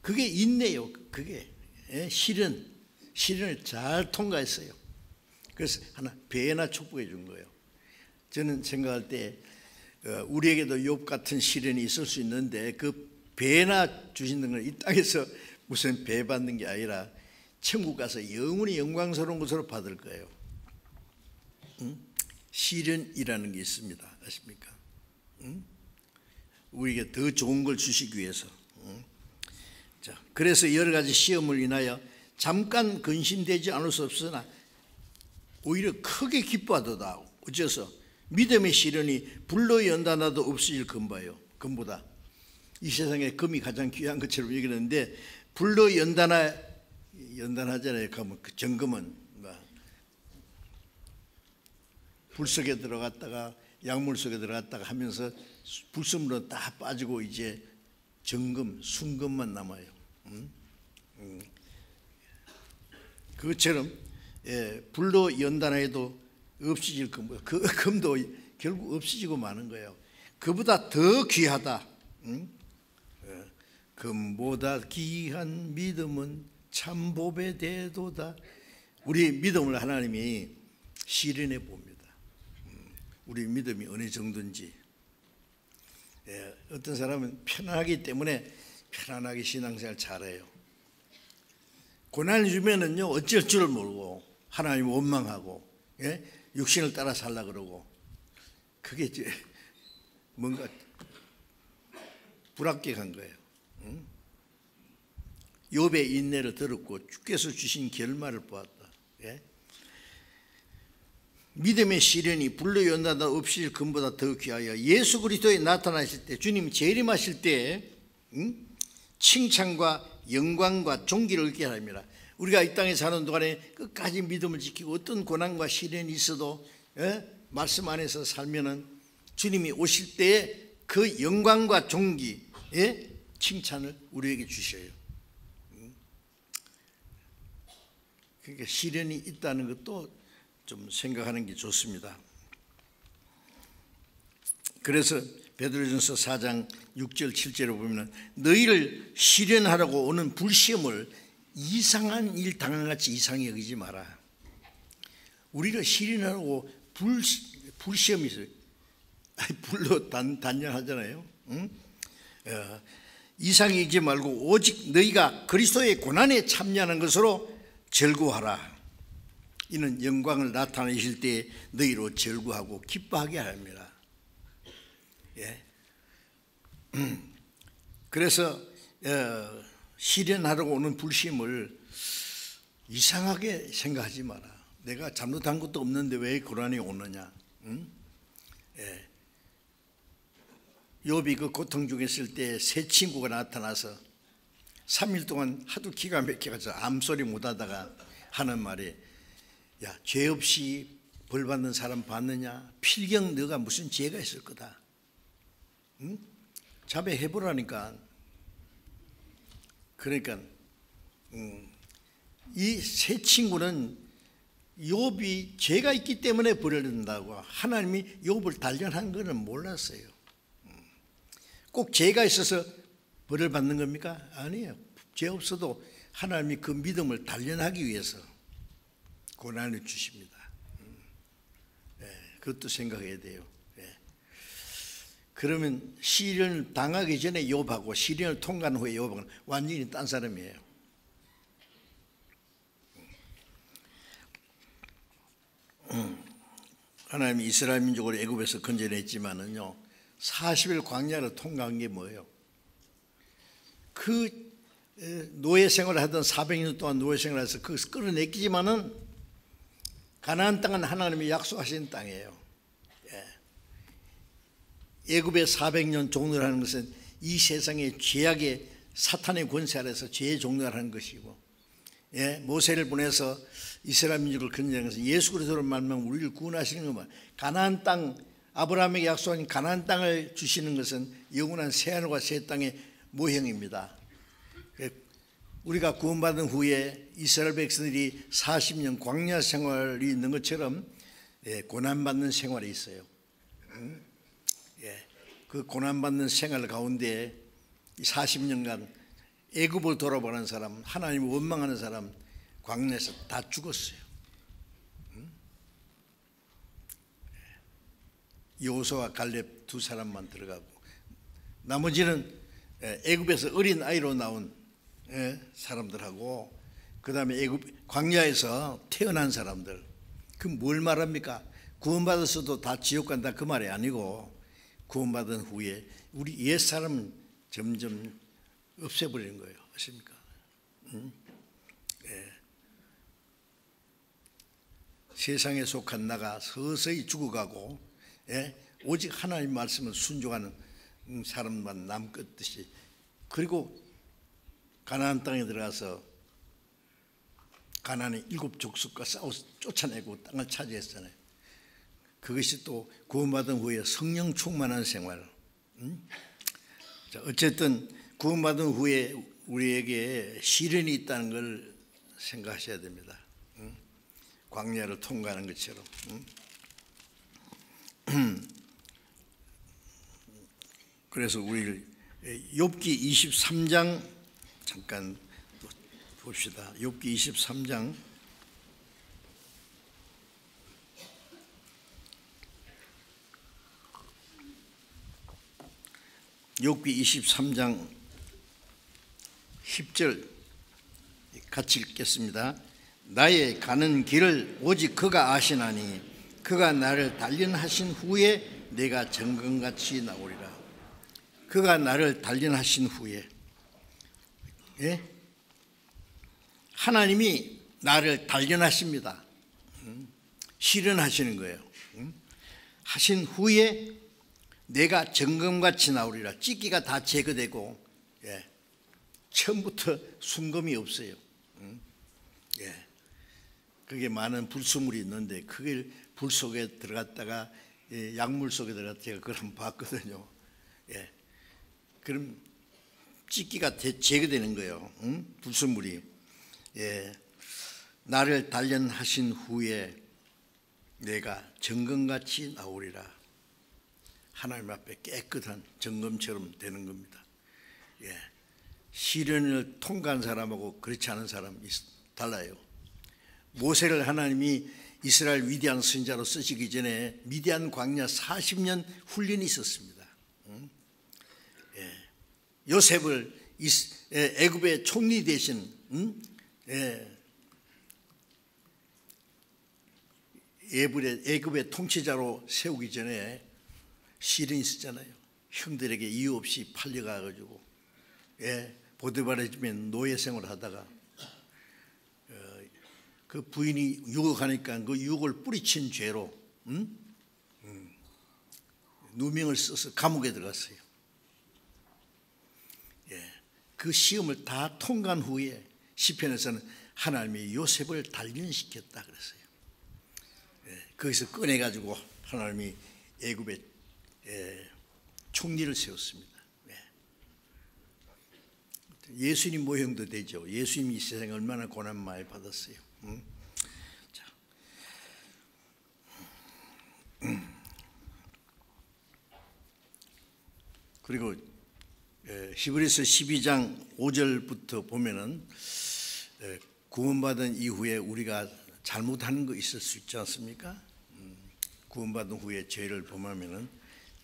그게 인내요. 그게 시련을 잘 통과했어요. 그래서 하나 배나 축복해 준 거예요. 저는 생각할 때 우리에게도 욥 같은 시련이 있을 수 있는데 그 배나 주시는 건 이 땅에서 무슨 배 받는 게 아니라 천국 가서 영원히 영광스러운 것으로 받을 거예요. 시련이라는 게 있습니다. 아십니까? 우리에게 더 좋은 걸 주시기 위해서. 자, 그래서 여러 가지 시험을 인하여 잠깐 근심되지 않을 수 없으나 오히려 크게 기뻐하도다. 어째서? 믿음의 시련이 불로 연단하도 없어질 금보다. 이 세상에 금이 가장 귀한 것처럼 얘기하는데 불로 연단하잖아요. 그 정금은 불 속에 들어갔다가 약물 속에 들어갔다가 하면서 불순물로 다 빠지고 이제 정금, 순금만 남아요. 그것처럼 불로 연단해도 없어질 금보다, 그 금도 결국 없어지고 마는 거예요. 그보다 더 귀하다. 금보다 귀한 믿음은 참 보배 되도다. 우리 믿음을 하나님이 시련해 봅니다. 우리 믿음이 어느 정도인지. 어떤 사람은 편안하기 때문에 편안하게 신앙생활 잘해요. 고난이 주면은요 어쩔 줄을 모르고 하나님 원망하고 육신을 따라 살라 그러고, 그게 이제 뭔가 불합격한 거예요. 욥의 인내를 들었고 주께서 주신 결말을 보았다. 예? 믿음의 시련이 불로 연단다 없을 금보다 더 귀하여 예수 그리스도에 나타나실 때, 주님이 재림하실 때 칭찬과 영광과 존귀를 얻게 합니다. 우리가 이 땅에 사는 동안에 끝까지 믿음을 지키고 어떤 고난과 시련이 있어도 말씀 안에서 살면은 주님이 오실 때에 그 영광과 존귀, 칭찬을 우리에게 주셔요. 그러니까 시련이 있다는 것도 좀 생각하는 게 좋습니다. 그래서 베드로전서 4장 6절 7절에 보면 너희를 시련하라고 오는 불시험을 이상한 일 당한같이 이상히 여기지 마라. 우리를 시련하라고 불시험이 있어요. 불로 단련하잖아요. 이상히 여기지 말고 오직 너희가 그리스도의 고난에 참여하는 것으로 즐거워하라. 이는 영광을 나타내실 때 너희로 즐거워하고 기뻐하게 합니다. 예. 그래서 시련하려고 오는 불심을 이상하게 생각하지 마라. 내가 잘못한 것도 없는데 왜 고난이 오느냐. 예. 욥이 그 고통 중에 있을 때 새 친구가 나타나서 3일 동안 하도 기가 막혀서 암소리 못하다가 하는 말이, 야, 죄 없이 벌 받는 사람 봤느냐? 필경 너가 무슨 죄가 있을 거다. 응? 자백해보라니까. 그러니까 이 새 친구는 욥이 죄가 있기 때문에 벌을 받는다고, 하나님이 욥을 단련한 것은 몰랐어요. 꼭 죄가 있어서 벌을 받는 겁니까? 아니에요. 죄 없어도 하나님이 그 믿음을 단련하기 위해서 고난을 주십니다. 그것도 생각해야 돼요. 그러면 시련을 당하기 전에 욥하고 시련을 통과한 후에 욥은 완전히 딴 사람이에요. 하나님이 이스라엘 민족을 애굽에서 건져냈지만은요, 40일 광야를 통과한 게 뭐예요? 그 노예 생활을 하던 400년 동안 노예 생활을 해서 그것을 끌어냈지만은 가나안 땅은 하나님이 약속하신 땅이에요. 애굽의 400년 종노라는 것은 이 세상의 죄악의 사탄의 권세 아래서 죄의 종노라는 것이고, 모세를 보내서 이스라엘 민족을 건져낸 것은 예수 그리스도로 말미암아 우리를 구원하시는 것만, 가나안 땅, 아브라함에게 약속한 가나안 땅을 주시는 것은 영원한 새하늘과 새 땅의 모형입니다. 우리가 구원받은 후에 이스라엘 백성들이 40년 광야 생활이 있는 것처럼 고난받는 생활이 있어요. 그 고난받는 생활 가운데 40년간 애굽을 돌아보는 사람, 하나님을 원망하는 사람 광야에서 다 죽었어요. 여호수아와 갈렙 두 사람만 들어가고 나머지는 애굽에서 어린 아이로 나온 사람들하고, 그 다음에 애굽 광야에서 태어난 사람들. 그 뭘 말합니까? 구원받았어도 다 지옥 간다 그 말이 아니고, 구원받은 후에 우리 옛사람은 점점 없애버리는 거예요. 아십니까? 세상에 속한 나가 서서히 죽어가고, 오직 하나님 말씀을 순종하는 사람만 남겠듯이, 그리고 가나안 땅에 들어가서 가나안의 7 족속과 싸워서 쫓아내고 땅을 차지했잖아요. 그것이 또 구원받은 후에 성령 충만한 생활. 어쨌든 구원받은 후에 우리에게 시련이 있다는 걸 생각하셔야 됩니다. 광야를 통과하는 것처럼. 그래서 우리를 욥기 23장 잠깐 봅시다. 욥기 23장 욥기 23장 10절 같이 읽겠습니다. 나의 가는 길을 오직 그가 아시나니 그가 나를 단련하신 후에 내가 정금같이 나오리라. 그가 나를 단련하신 후에, 예? 하나님이 나를 단련하십니다. 실현하시는 거예요. 하신 후에 내가 정금같이 나오리라. 찢기가 다 제거되고, 예, 처음부터 순금이 없어요. 예, 그게 많은 불순물이 있는데 그걸 불 속에 들어갔다가, 예, 약물 속에 들어갔다가 제가 그걸 한번 봤거든요. 예, 그럼 찢기가 제거되는 거예요. 불순물이. 예, 나를 단련하신 후에 내가 정금같이 나오리라. 하나님 앞에 깨끗한 정금처럼 되는 겁니다. 예, 시련을 통과한 사람하고 그렇지 않은 사람이 달라요. 모세를 하나님이 이스라엘 위대한 선지자로 쓰시기 전에 미디안 광야 40년 훈련이 있었습니다. 예, 요셉을 애굽의 총리 대신, 애굽의 통치자로 세우기 전에 시련이 있었잖아요. 형들에게 이유 없이 팔려가가지고, 예, 보디발의 집에 노예 생활을 하다가 그 부인이 유혹하니까 그 유혹을 뿌리친 죄로 누명을 써서 감옥에 들어갔어요. 예, 그 시험을 다 통과한 후에 시편에서는 하나님이 요셉을 단련시켰다 그랬어요. 예, 거기서 꺼내가지고 하나님이 애굽의 총리를 세웠습니다. 예수님 모형도 되죠. 예수님이 이 세상에 얼마나 고난 많이 받았어요. 자, 그리고 히브리서 12장 5절부터 보면은 구원받은 이후에 우리가 잘못하는 거 있을 수 있지 않습니까? 구원받은 후에 죄를 범하면은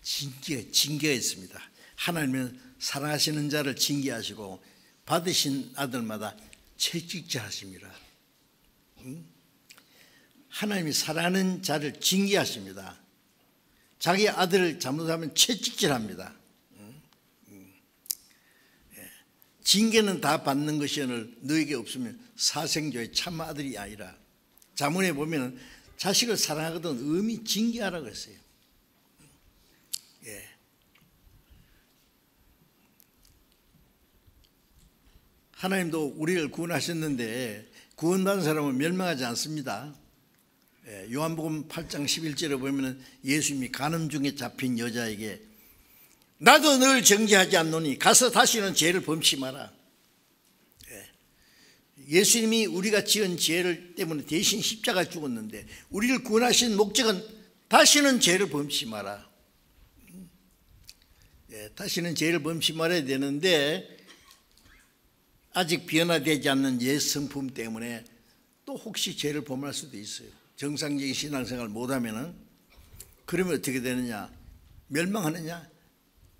징계가 있습니다. 하나님은 사랑하시는 자를 징계하시고 받으신 아들마다 채찍질 하십니다. 하나님이 사랑하는 자를 징계하십니다. 자기 아들을 잘못하면 채찍질합니다. 징계는 다 받는 것이오늘 너에게 없으면 사생조의 참 아들이 아니라. 자문에 보면 자식을 사랑하거든 의미 징계하라고 했어요. 예. 하나님도 우리를 구원하셨는데 구원받은 사람은 멸망하지 않습니다. 예. 요한복음 8장 11절에 보면 예수님이 간음 중에 잡힌 여자에게 나도 널 정죄하지 않노니 가서 다시는 죄를 범치 마라. 예. 예수님이 우리가 지은 죄를 때문에 대신 십자가에 죽었는데 우리를 구원하신 목적은 다시는 죄를 범치 마라. 예, 다시는 죄를 범치 말아야 되는데 아직 변화되지 않는 옛 성품 때문에 또 혹시 죄를 범할 수도 있어요. 정상적인 신앙생활을 못하면은 그러면 어떻게 되느냐? 멸망하느냐?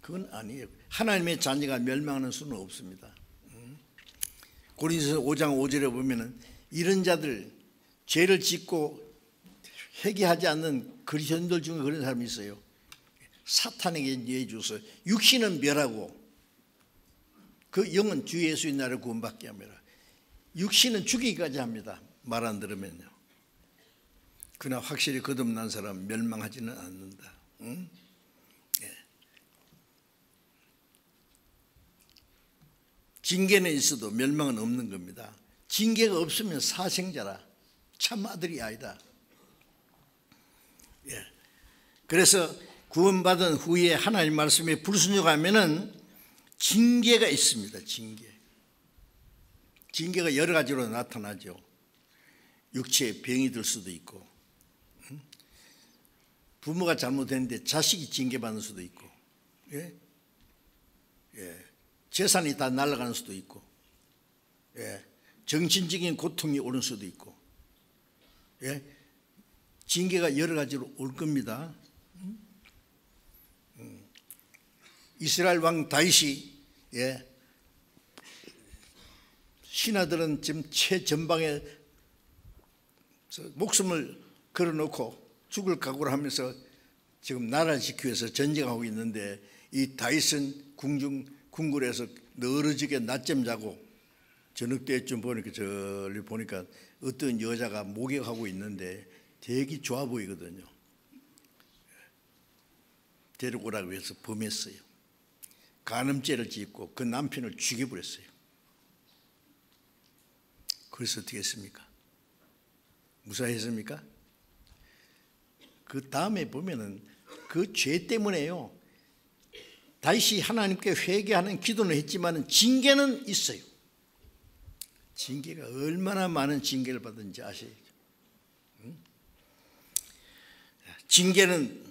그건 아니에요. 하나님의 자녀가 멸망하는 수는 없습니다. 고린도서 5장 5절에 보면은 이런 자들 죄를 짓고 회개하지 않는 그리스도인들 중에 그런 사람이 있어요. 사탄에게 내주서 육신은 멸하고 그 영은 주 예수의 나를 구원받게 합니다. 육신은 죽이기까지 합니다. 말 안 들으면요. 그러나 확실히 거듭난 사람은 멸망하지는 않는다. 응? 예. 징계는 있어도 멸망은 없는 겁니다. 징계가 없으면 사생자라. 참 아들이 아니다. 예. 그래서 구원받은 후에 하나님 말씀에 불순종하면은 징계가 있습니다. 징계가 여러 가지로 나타나죠. 육체에 병이 들 수도 있고, 부모가 잘못했는데 자식이 징계받는 수도 있고, 예? 예. 재산이 다 날아가는 수도 있고, 예. 정신적인 고통이 오는 수도 있고, 예. 징계가 여러 가지로 올 겁니다. 이스라엘 왕 다윗이, 예, 신하들은 지금 최전방에 목숨을 걸어놓고 죽을 각오를 하면서 지금 나라를 지키기 위해서 전쟁하고 있는데 이 다윗은 궁궐에서 늘어지게 낮잠 자고 저녁 때쯤 보니까 저리 보니까 어떤 여자가 목욕하고 있는데 되게 좋아 보이거든요. 데리고 오라고 해서 범했어요. 간음죄를 짓고 그 남편을 죽여버렸어요. 그래서 어떻게 했습니까? 무사했습니까? 그 다음에 보면은 그 죄 때문에요, 다시 하나님께 회개하는 기도는 했지만 징계는 있어요. 징계가 얼마나 많은 징계를 받은지 아시죠? 징계는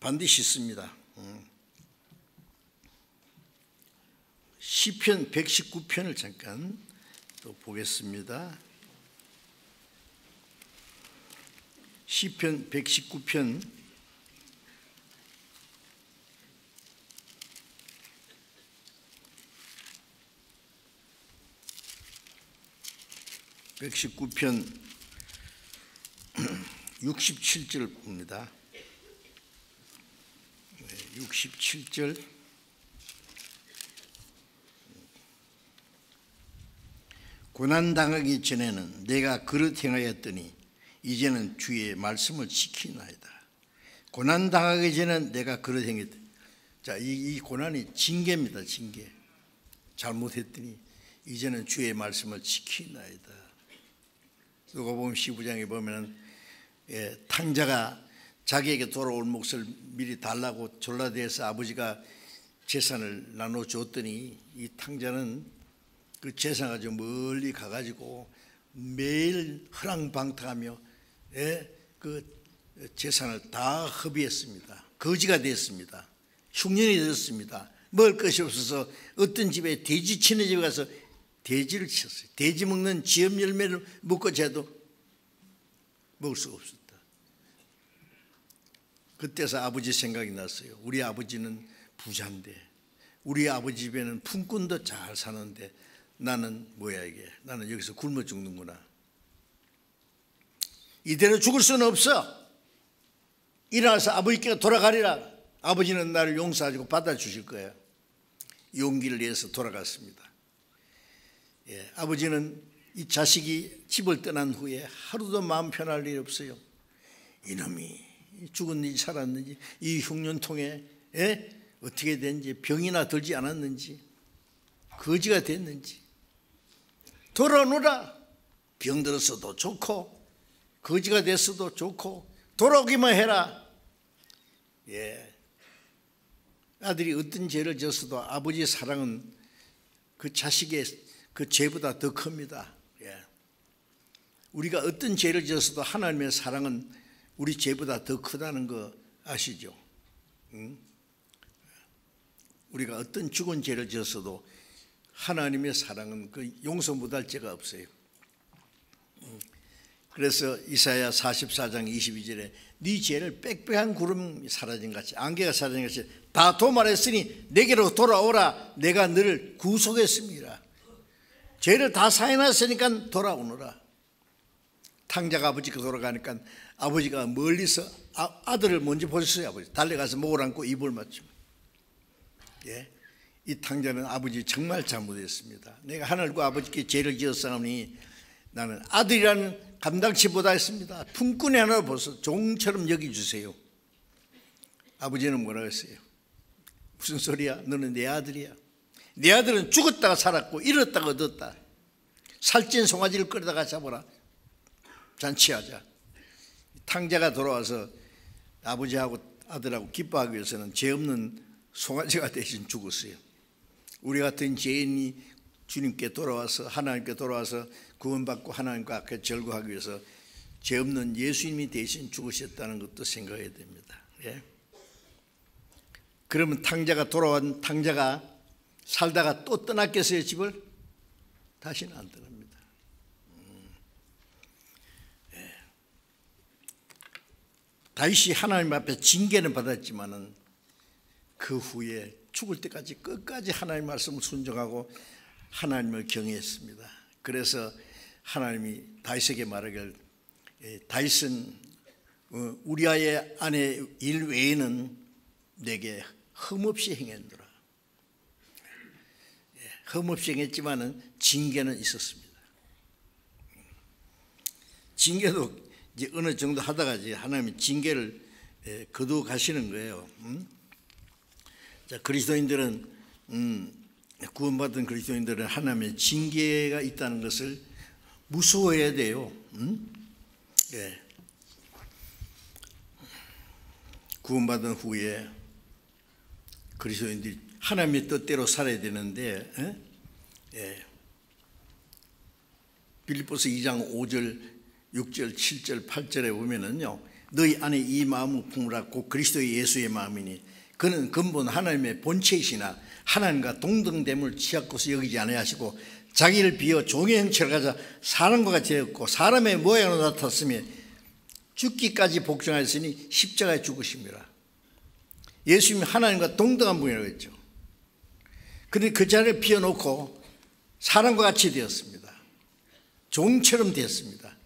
반드시 있습니다. 시편 119편을 잠깐 또 보겠습니다. 시편 119편 67절 봅니다. 67절 고난당하기 전에는 내가 그릇 행하였더니 이제는 주의 말씀을 지키나이다. 고난당하기 전에는 내가 그릇 행했더니, 자, 이 고난이 징계입니다. 징계. 잘못했더니 이제는 주의 말씀을 지키나이다. 누가복음 15장에 보면은 탕자가 자기에게 돌아올 몫을 미리 달라고 졸라대서 아버지가 재산을 나눠줬더니 이 탕자는 그 재산 가지고 멀리 가가지고 매일 허랑방탕하며 그 재산을 다 허비했습니다. 거지가 됐습니다. 흉년이 되었습니다. 먹을 것이 없어서 어떤 집에 돼지 치는 집에 가서 돼지를 쳤어요. 돼지 먹는 지엽 열매를 먹고 재도 먹을 수가 없었다. 그때서 아버지 생각이 났어요. 우리 아버지는 부자인데, 우리 아버지 집에는 품꾼도 잘 사는데 나는 뭐야 이게, 나는 여기서 굶어 죽는구나. 이대로 죽을 수는 없어. 일어나서 아버지께 돌아가리라. 아버지는 나를 용서하시고 받아주실 거예요. 용기를 내서 돌아갔습니다. 아버지는 이 자식이 집을 떠난 후에 하루도 마음 편할 일이 없어요. 이놈이 죽었는지 살았는지, 이 흉년통에 어떻게 됐는지, 병이나 들지 않았는지, 거지가 됐는지 돌아오너라. 병들었어도 좋고 거지가 됐어도 좋고 돌아오기만 해라. 아들이 어떤 죄를 졌어도 아버지의 사랑은 그 자식의 그 죄보다 더 큽니다. 우리가 어떤 죄를 졌어도 하나님의 사랑은 우리 죄보다 더 크다는 거 아시죠? 우리가 어떤 죽은 죄를 졌어도 하나님의 사랑은 그 용서 못할 죄가 없어요. 그래서 이사야 44장 22절에 네 죄를 빽빽한 구름이 사라진 같이, 안개가 사라진 같이 다 도말했으니 내게로 돌아오라. 내가 너를 구속했습니다. 죄를 다 사해놨으니까 돌아오너라. 탕자가 아버지가 돌아가니까 아버지가 멀리서 아들을 먼저 보셨어요. 아버지 달려가서 목을 안고 입을 맞춤. 이 탕자는 아버지 정말 잘못했습니다. 내가 하늘과 아버지께 죄를 지었사오니 나는 아들이라는 감당치 못하겠습니다. 품꾼의 하나를 보소. 종처럼 여기주세요. 아버지는 뭐라고 했어요? 무슨 소리야? 너는 내 아들이야. 내 아들은 죽었다가 살았고 잃었다가 얻었다. 살찐 송아지를 끌어다가 잡아라. 잔치하자. 탕자가 돌아와서 아버지하고 아들하고 기뻐하기 위해서는 죄 없는 송아지가 대신 죽었어요. 우리 같은 죄인이 주님께 돌아와서, 하나님께 돌아와서 구원받고 하나님과 앞에 절구하기 위해서 죄 없는 예수님이 대신 죽으셨다는 것도 생각해야 됩니다. 그러면 탕자가 돌아온 탕자가 살다가 또 떠났겠어요? 집을? 다시는 안 떠납니다. 다윗이 하나님 앞에 징계는 받았지만은 그 후에 죽을 때까지 끝까지 하나님 말씀을 순종하고 하나님을 경외했습니다. 그래서 하나님이 다윗에게 말하길, 다윗은 우리아의 아내 일 외에는 내게 흠없이 행했노라. 흠없이 행했지만은 징계는 있었습니다. 징계도 이제 어느 정도 하다가 이제 하나님이 징계를 거두어 가시는 거예요. 자, 그리스도인들은 구원받은 그리스도인들은 하나님의 징계가 있다는 것을 무서워해야 돼요. 예. 구원받은 후에 그리스도인들이 하나님의 뜻대로 살아야 되는데, 예. 빌립보서 2장 5절, 6절, 7절, 8절에 보면은요, 너희 안에 이 마음을 품으라 곧 그리스도의 예수의 마음이니 그는 근본 하나님의 본체이시나 하나님과 동등됨을 취하고서 여기지 아니하시고 자기를 비어 종의 형체를 가져 사람과 같이 되었고 사람의 모양으로 나타났으며 죽기까지 복종하였으니 십자가에 죽으심이라. 예수님이 하나님과 동등한 분이라고 했죠. 그런데 그 자리를 비워놓고 사람과 같이 되었습니다. 종처럼 되었습니다.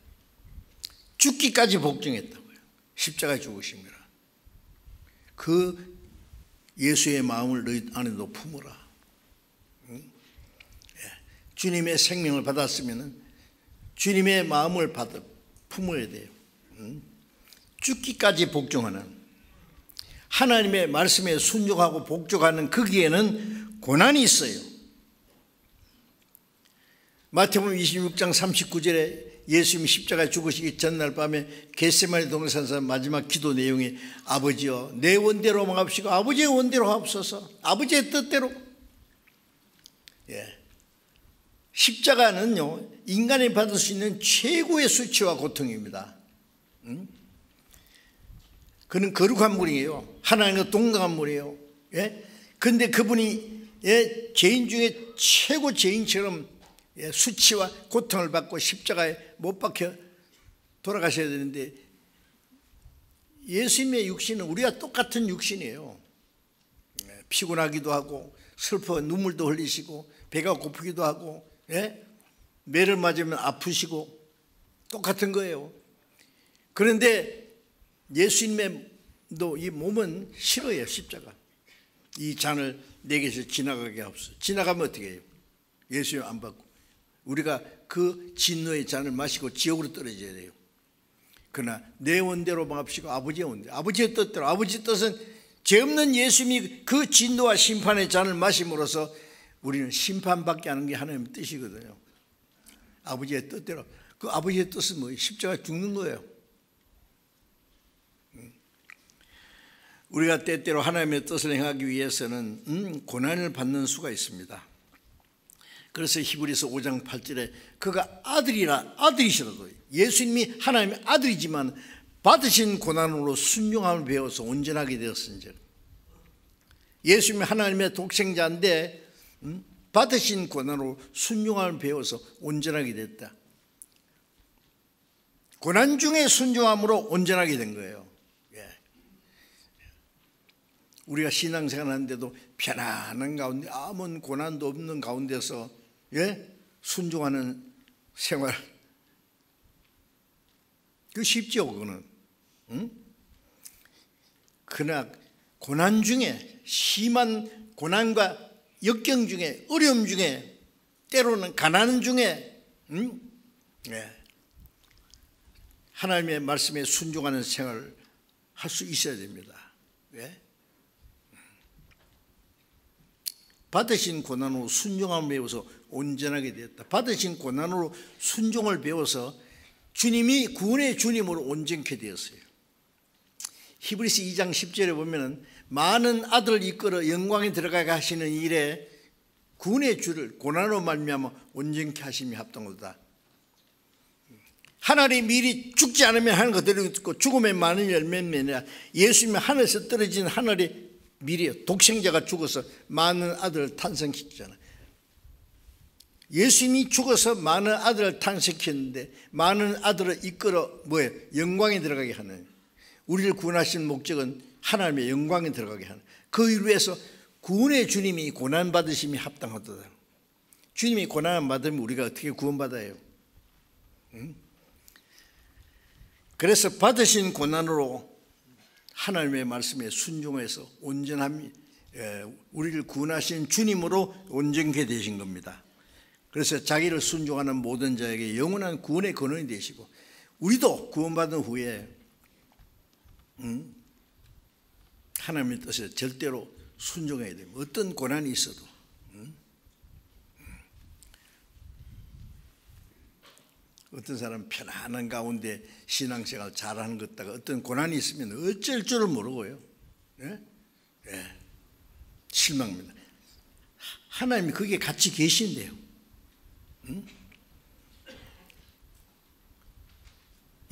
죽기까지 복종했다고요. 십자가에 죽으심이라. 그 예수의 마음을 너희 안에도 품으라. 주님의 생명을 받았으면 주님의 마음을 품어야 돼요. 죽기까지 복종하는, 하나님의 말씀에 순종하고 복종하는 거기에는 고난이 있어요. 마태복음 26장 39절에 예수님이 십자가에 죽으시기 전날 밤에 겟세마네 동산에서 마지막 기도 내용이 아버지여 내 원대로 망합시고 아버지의 원대로 하옵소서. 아버지의 뜻대로. 예. 십자가는요 인간이 받을 수 있는 최고의 수치와 고통입니다. 그는 거룩한 분이에요. 하나님과 동등한 분이에요. 예? 그런데 그분이 죄인 중에 최고 죄인처럼 수치와 고통을 받고 십자가에 못 박혀 돌아가셔야 되는데 예수님의 육신은 우리와 똑같은 육신이에요. 피곤하기도 하고 슬퍼 눈물도 흘리시고 배가 고프기도 하고 매를 맞으면 아프시고 똑같은 거예요. 그런데 예수님의 이 몸은 싫어요. 십자가. 이 잔을 내게서 지나가게 하옵소서. 지나가면 어떻게 해요? 예수님 안 받고 우리가 그 진노의 잔을 마시고 지옥으로 떨어져야 돼요. 그러나 내 원대로 망합시고 아버지의 원대로, 아버지의 뜻대로. 아버지의 뜻은 죄 없는 예수님이 그 진노와 심판의 잔을 마심으로써 우리는 심판받게 하는 게 하나님의 뜻이거든요. 아버지의 뜻대로. 그 아버지의 뜻은 뭐예요? 십자가에 죽는 거예요. 우리가 때때로 하나님의 뜻을 행하기 위해서는 고난을 받는 수가 있습니다. 그래서 히브리서 5장 8절에 그가 아들이시라도 예수님이 하나님의 아들이지만 받으신 고난으로 순종함을 배워서 온전하게 되었은즉 예수님이 하나님의 독생자인데 받으신 고난으로 순종함을 배워서 온전하게 됐다. 고난 중에 순종함으로 온전하게 된 거예요. 우리가 신앙생활 하는데도 편안한 가운데 아무 고난도 없는 가운데서 순종하는 생활, 그 쉽죠 그거는. 그러나 고난 중에, 심한 고난과 역경 중에, 어려움 중에, 때로는 가난 중에 하나님의 말씀에 순종하는 생활을 할 수 있어야 됩니다. 받으신 고난으로 순종함을 배워서 온전하게 되었다. 받으신 고난으로 순종을 배워서 주님이 구원의 주님으로 온전케 되었어요. 히브리서 2장 10절에 보면 많은 아들을 이끌어 영광에 들어가게 하시는 일에 구원의 주를 고난으로 말미암아 온전케 하심이 합당하다. 하늘이 미리 죽지 않으면 하는 그대로 있고 죽음의 많은 열매는 아니라 예수님이 하늘에서 떨어진 하늘이 미리 독생자가 죽어서 많은 아들을 탄생시키잖아요. 예수님이 죽어서 많은 아들을 탄생시켰는데 많은 아들을 이끌어 영광에 들어가게 하는, 우리를 구원하신 목적은 하나님의 영광에 들어가게 하는, 그 일을 위해서 구원의 주님이 고난받으심이 합당하다. 주님이 고난 받으면 우리가 어떻게 구원받아요? 그래서 받으신 고난으로 하나님의 말씀에 순종해서 온전함이 우리를 구원하신 주님으로 온전케 되신 겁니다. 그래서 자기를 순종하는 모든 자에게 영원한 구원의 근원이 되시고, 우리도 구원받은 후에 하나님의 뜻에 절대로 순종해야 됩니다. 어떤 고난이 있어도. 어떤 사람은 편안한 가운데 신앙생활 잘하는 것 같다가 어떤 고난이 있으면 어쩔 줄을 모르고요. 실망입니다. 하나님이 거기에 같이 계신대요.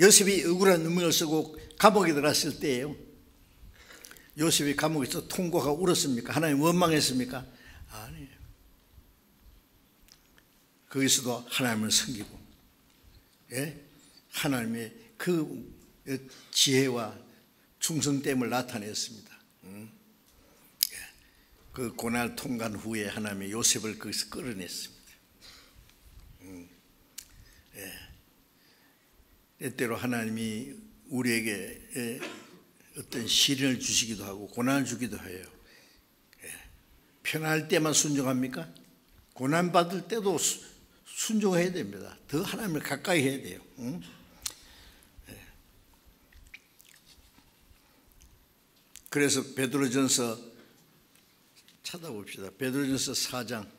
요셉이 억울한 눈물을 쓰고 감옥에 들어갔을 때예요. 요셉이 감옥에서 통곡하고 울었습니까? 하나님 원망했습니까? 아니에요. 거기서도 하나님을 섬기고, 하나님의 그 지혜와 충성됨을 나타냈습니다. 그 고난을 통과한 후에 하나님이 요셉을 거기서 끌어냈습니다. 때때로 하나님이 우리에게 어떤 시련을 주시기도 하고 고난을 주기도 해요. 편할 때만 순종합니까? 고난 받을 때도 순종해야 됩니다. 더 하나님을 가까이 해야 돼요. 그래서 베드로전서 찾아봅시다. 베드로전서 4장.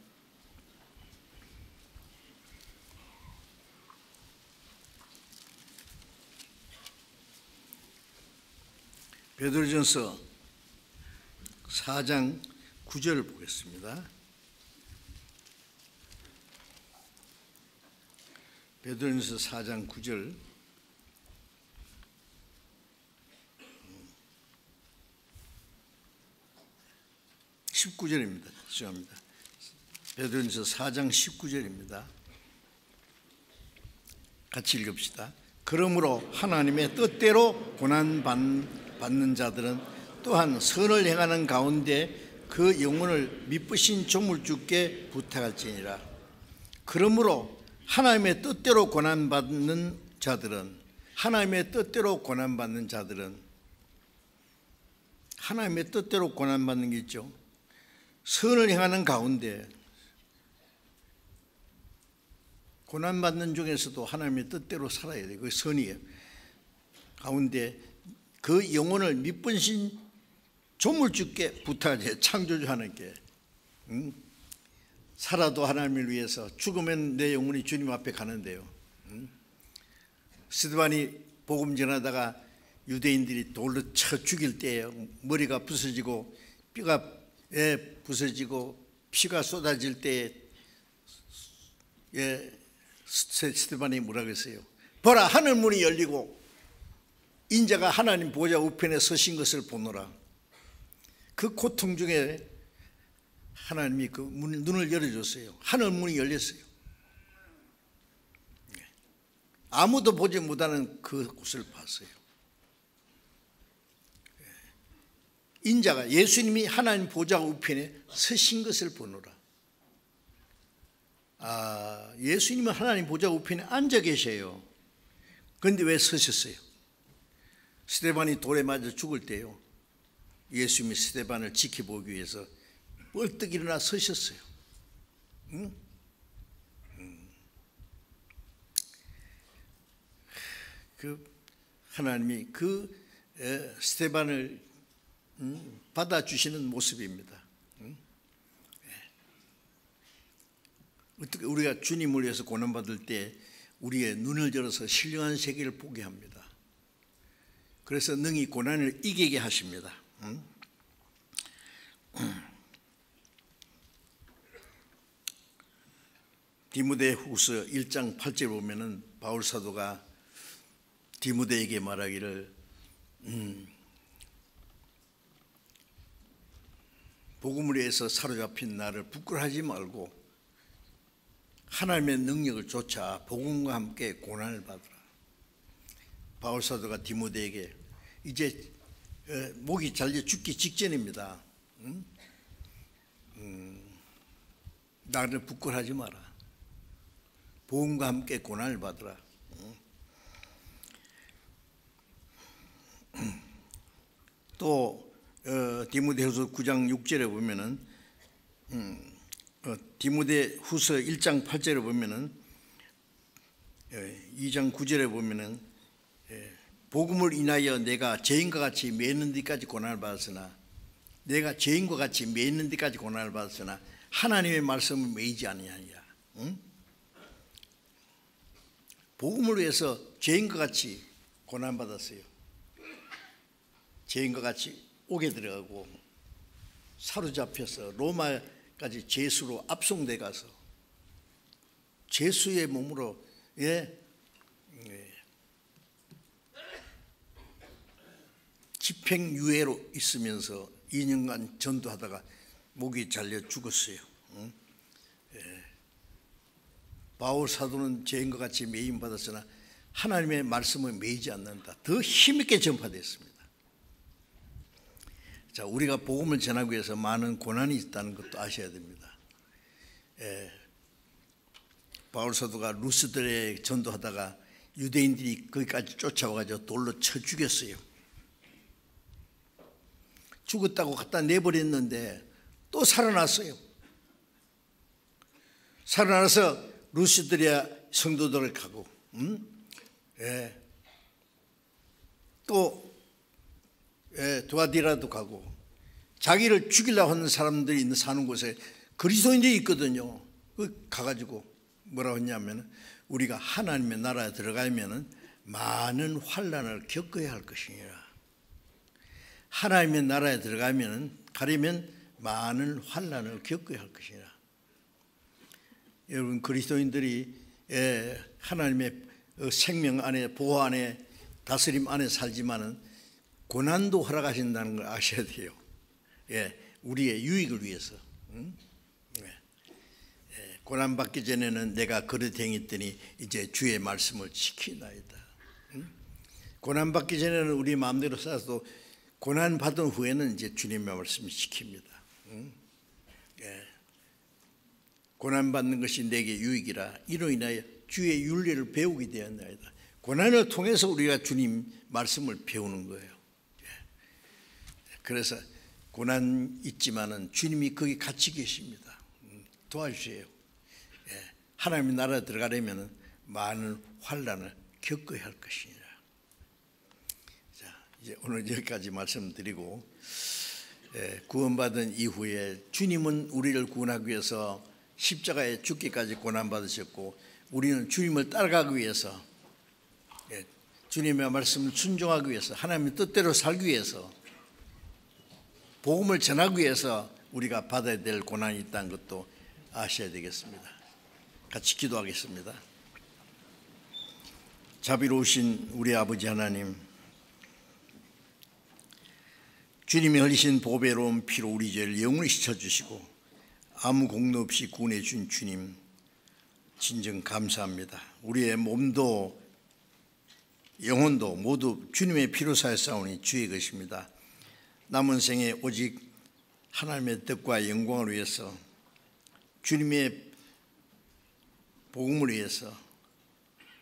베드로전서 4장 9절을 보겠습니다. 베드로전서 4장 9절. (19절입니다) 죄송합니다. 베드로전서 4장 19절입니다. 같이 읽읍시다. 그러므로 하나님의 뜻대로 고난받는 자들은 또한 선을 행하는 가운데 그 영혼을 미쁘신 조물주께 부탁할지니라. 그러므로 하나님의 뜻대로 고난받는 자들은, 하나님의 뜻대로 고난받는 자들은, 하나님의 뜻대로 고난받는 게 있죠. 선을 행하는 가운데, 고난받는 중에서도 하나님의 뜻대로 살아야 돼요. 그게 선이에요. 가운데 그 영혼을 미쁘신 조물주께 부탁해요. 창조주 하나님께. 살아도 하나님을 위해서, 죽으면 내 영혼이 주님 앞에 가는데요. 스데반이 복음 전하다가 유대인들이 돌로 쳐 죽일 때에 머리가 부서지고 뼈가 부서지고 피가 쏟아질 때에 스데반이 뭐라고 했어요? 보라, 하늘 문이 열리고 인자가 하나님 보좌 우편에 서신 것을 보노라. 그 고통 중에 하나님이 그 눈을 열어줬어요. 하늘 문이 열렸어요. 아무도 보지 못하는 그곳을 봤어요. 인자가, 예수님이 하나님 보좌 우편에 서신 것을 보노라. 예수님은 하나님 보좌 우편에 앉아 계셔요. 그런데 왜 서셨어요? 스데반이 돌에 맞아 죽을 때요, 예수님이 스데반을 지켜보기 위해서 벌떡 일어나 서셨어요. 그 하나님이 그 스데반을 받아주시는 모습입니다. 어떻게 우리가 주님을 위해서 고난받을 때 우리의 눈을 열어서 신령한 세계를 보게 합니다. 그래서 능히 고난을 이기게 하십니다. 디모데후서 1장 8절 보면은 바울 사도가 디모데에게 말하기를, 복음을 위해서 사로잡힌 나를 부끄러워하지 말고 하나님의 능력을 좇아 복음과 함께 고난을 받으라. 바울 사도가 디모데에게, 이제 목이 잘려 죽기 직전입니다. 나를 부끄러워하지 마라. 복음과 함께 고난을 받으라. 또 디모데후서 9장 6절에 보면은 디모데후서 1장 8절에 보면은 2장 9절에 보면은 복음을 인하여 내가 죄인과 같이 매이는 데까지 고난을 받았으나 내가 죄인과 같이 매이는 데까지 고난을 받았으나 하나님의 말씀을 매이지 아니하니라. 응? 복음을 위해서 죄인과 같이 고난 받았어요. 죄인과 같이 옥에 들어가고 사로잡혀서 로마까지 죄수로 압송돼 가서 죄수의 몸으로 집행유예로 있으면서 2년간 전도하다가 목이 잘려 죽었어요. 바울 사도는 죄인과 같이 매임 받았으나 하나님의 말씀을 매이지 않는다. 더 힘있게 전파됐습니다. 자, 우리가 복음을 전하기 위해서 많은 고난이 있다는 것도 아셔야 됩니다. 바울 사도가 루스드레에 전도하다가 유대인들이 거기까지 쫓아와가지고 돌로 쳐 죽였어요. 죽었다고 갖다 내버렸는데 또 살아났어요. 살아나서 루스드레 성도들을 가고 또 두아디라도 가고 자기를 죽이려고 하는 사람들이 사는 곳에 그리스도인들이 있거든요. 가가지고 뭐라고 했냐면 우리가 하나님의 나라에 들어가면 많은 환난을 겪어야 할 것이니라. 하나님의 나라에 가려면 많은 환난을 겪어야 할 것이니라. 여러분, 그리스도인들이 하나님의 생명 안에, 보호 안에, 다스림 안에 살지만은 고난도 허락하신다는 걸 아셔야 돼요. 우리의 유익을 위해서. 고난 받기 전에는 내가 그릇 행했더니 이제 주의 말씀을 지키나이다. 고난 받기 전에는 우리 마음대로 살아도 고난 받은 후에는 이제 주님의 말씀을 지킵니다. 고난 받는 것이 내게 유익이라 이로 인하여 주의 윤리를 배우게 되었나이다. 고난을 통해서 우리가 주님 말씀을 배우는 거예요. 그래서 고난 있지만은 주님이 거기 같이 계십니다. 도와주세요. 하나님의 나라에 들어가려면 많은 환난을 겪어야 할 것이니라. 자, 이제 오늘 여기까지 말씀드리고, 구원받은 이후에 주님은 우리를 구원하기 위해서 십자가에 죽기까지 고난 받으셨고, 우리는 주님을 따라가기 위해서, 주님의 말씀을 순종하기 위해서, 하나님의 뜻대로 살기 위해서, 복음을 전하기 위해서 우리가 받아야 될 고난이 있다는 것도 아셔야 되겠습니다. 같이 기도하겠습니다. 자비로우신 우리 아버지 하나님, 주님이 흘리신 보배로운 피로 우리 죄를 영원히 씻어주시고 아무 공로 없이 구원해 준 주님 진정 감사합니다. 우리의 몸도 영혼도 모두 주님의 피로 사였사오니 주의 것입니다. 남은 생에 오직 하나님의 뜻과 영광을 위해서, 주님의 복음을 위해서,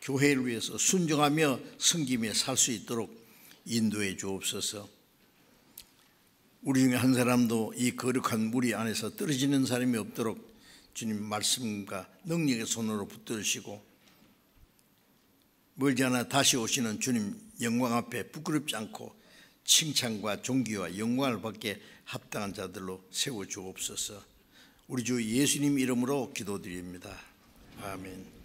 교회를 위해서 순종하며 섬기며 살 수 있도록 인도해 주옵소서. 우리 중에 한 사람도 이 거룩한 무리 안에서 떨어지는 사람이 없도록 주님 말씀과 능력의 손으로 붙들으시고, 멀지 않아 다시 오시는 주님 영광 앞에 부끄럽지 않고 칭찬과 존귀와 영광을 받게 합당한 자들로 세워 주옵소서. 우리 주 예수님 이름으로 기도드립니다. 아멘.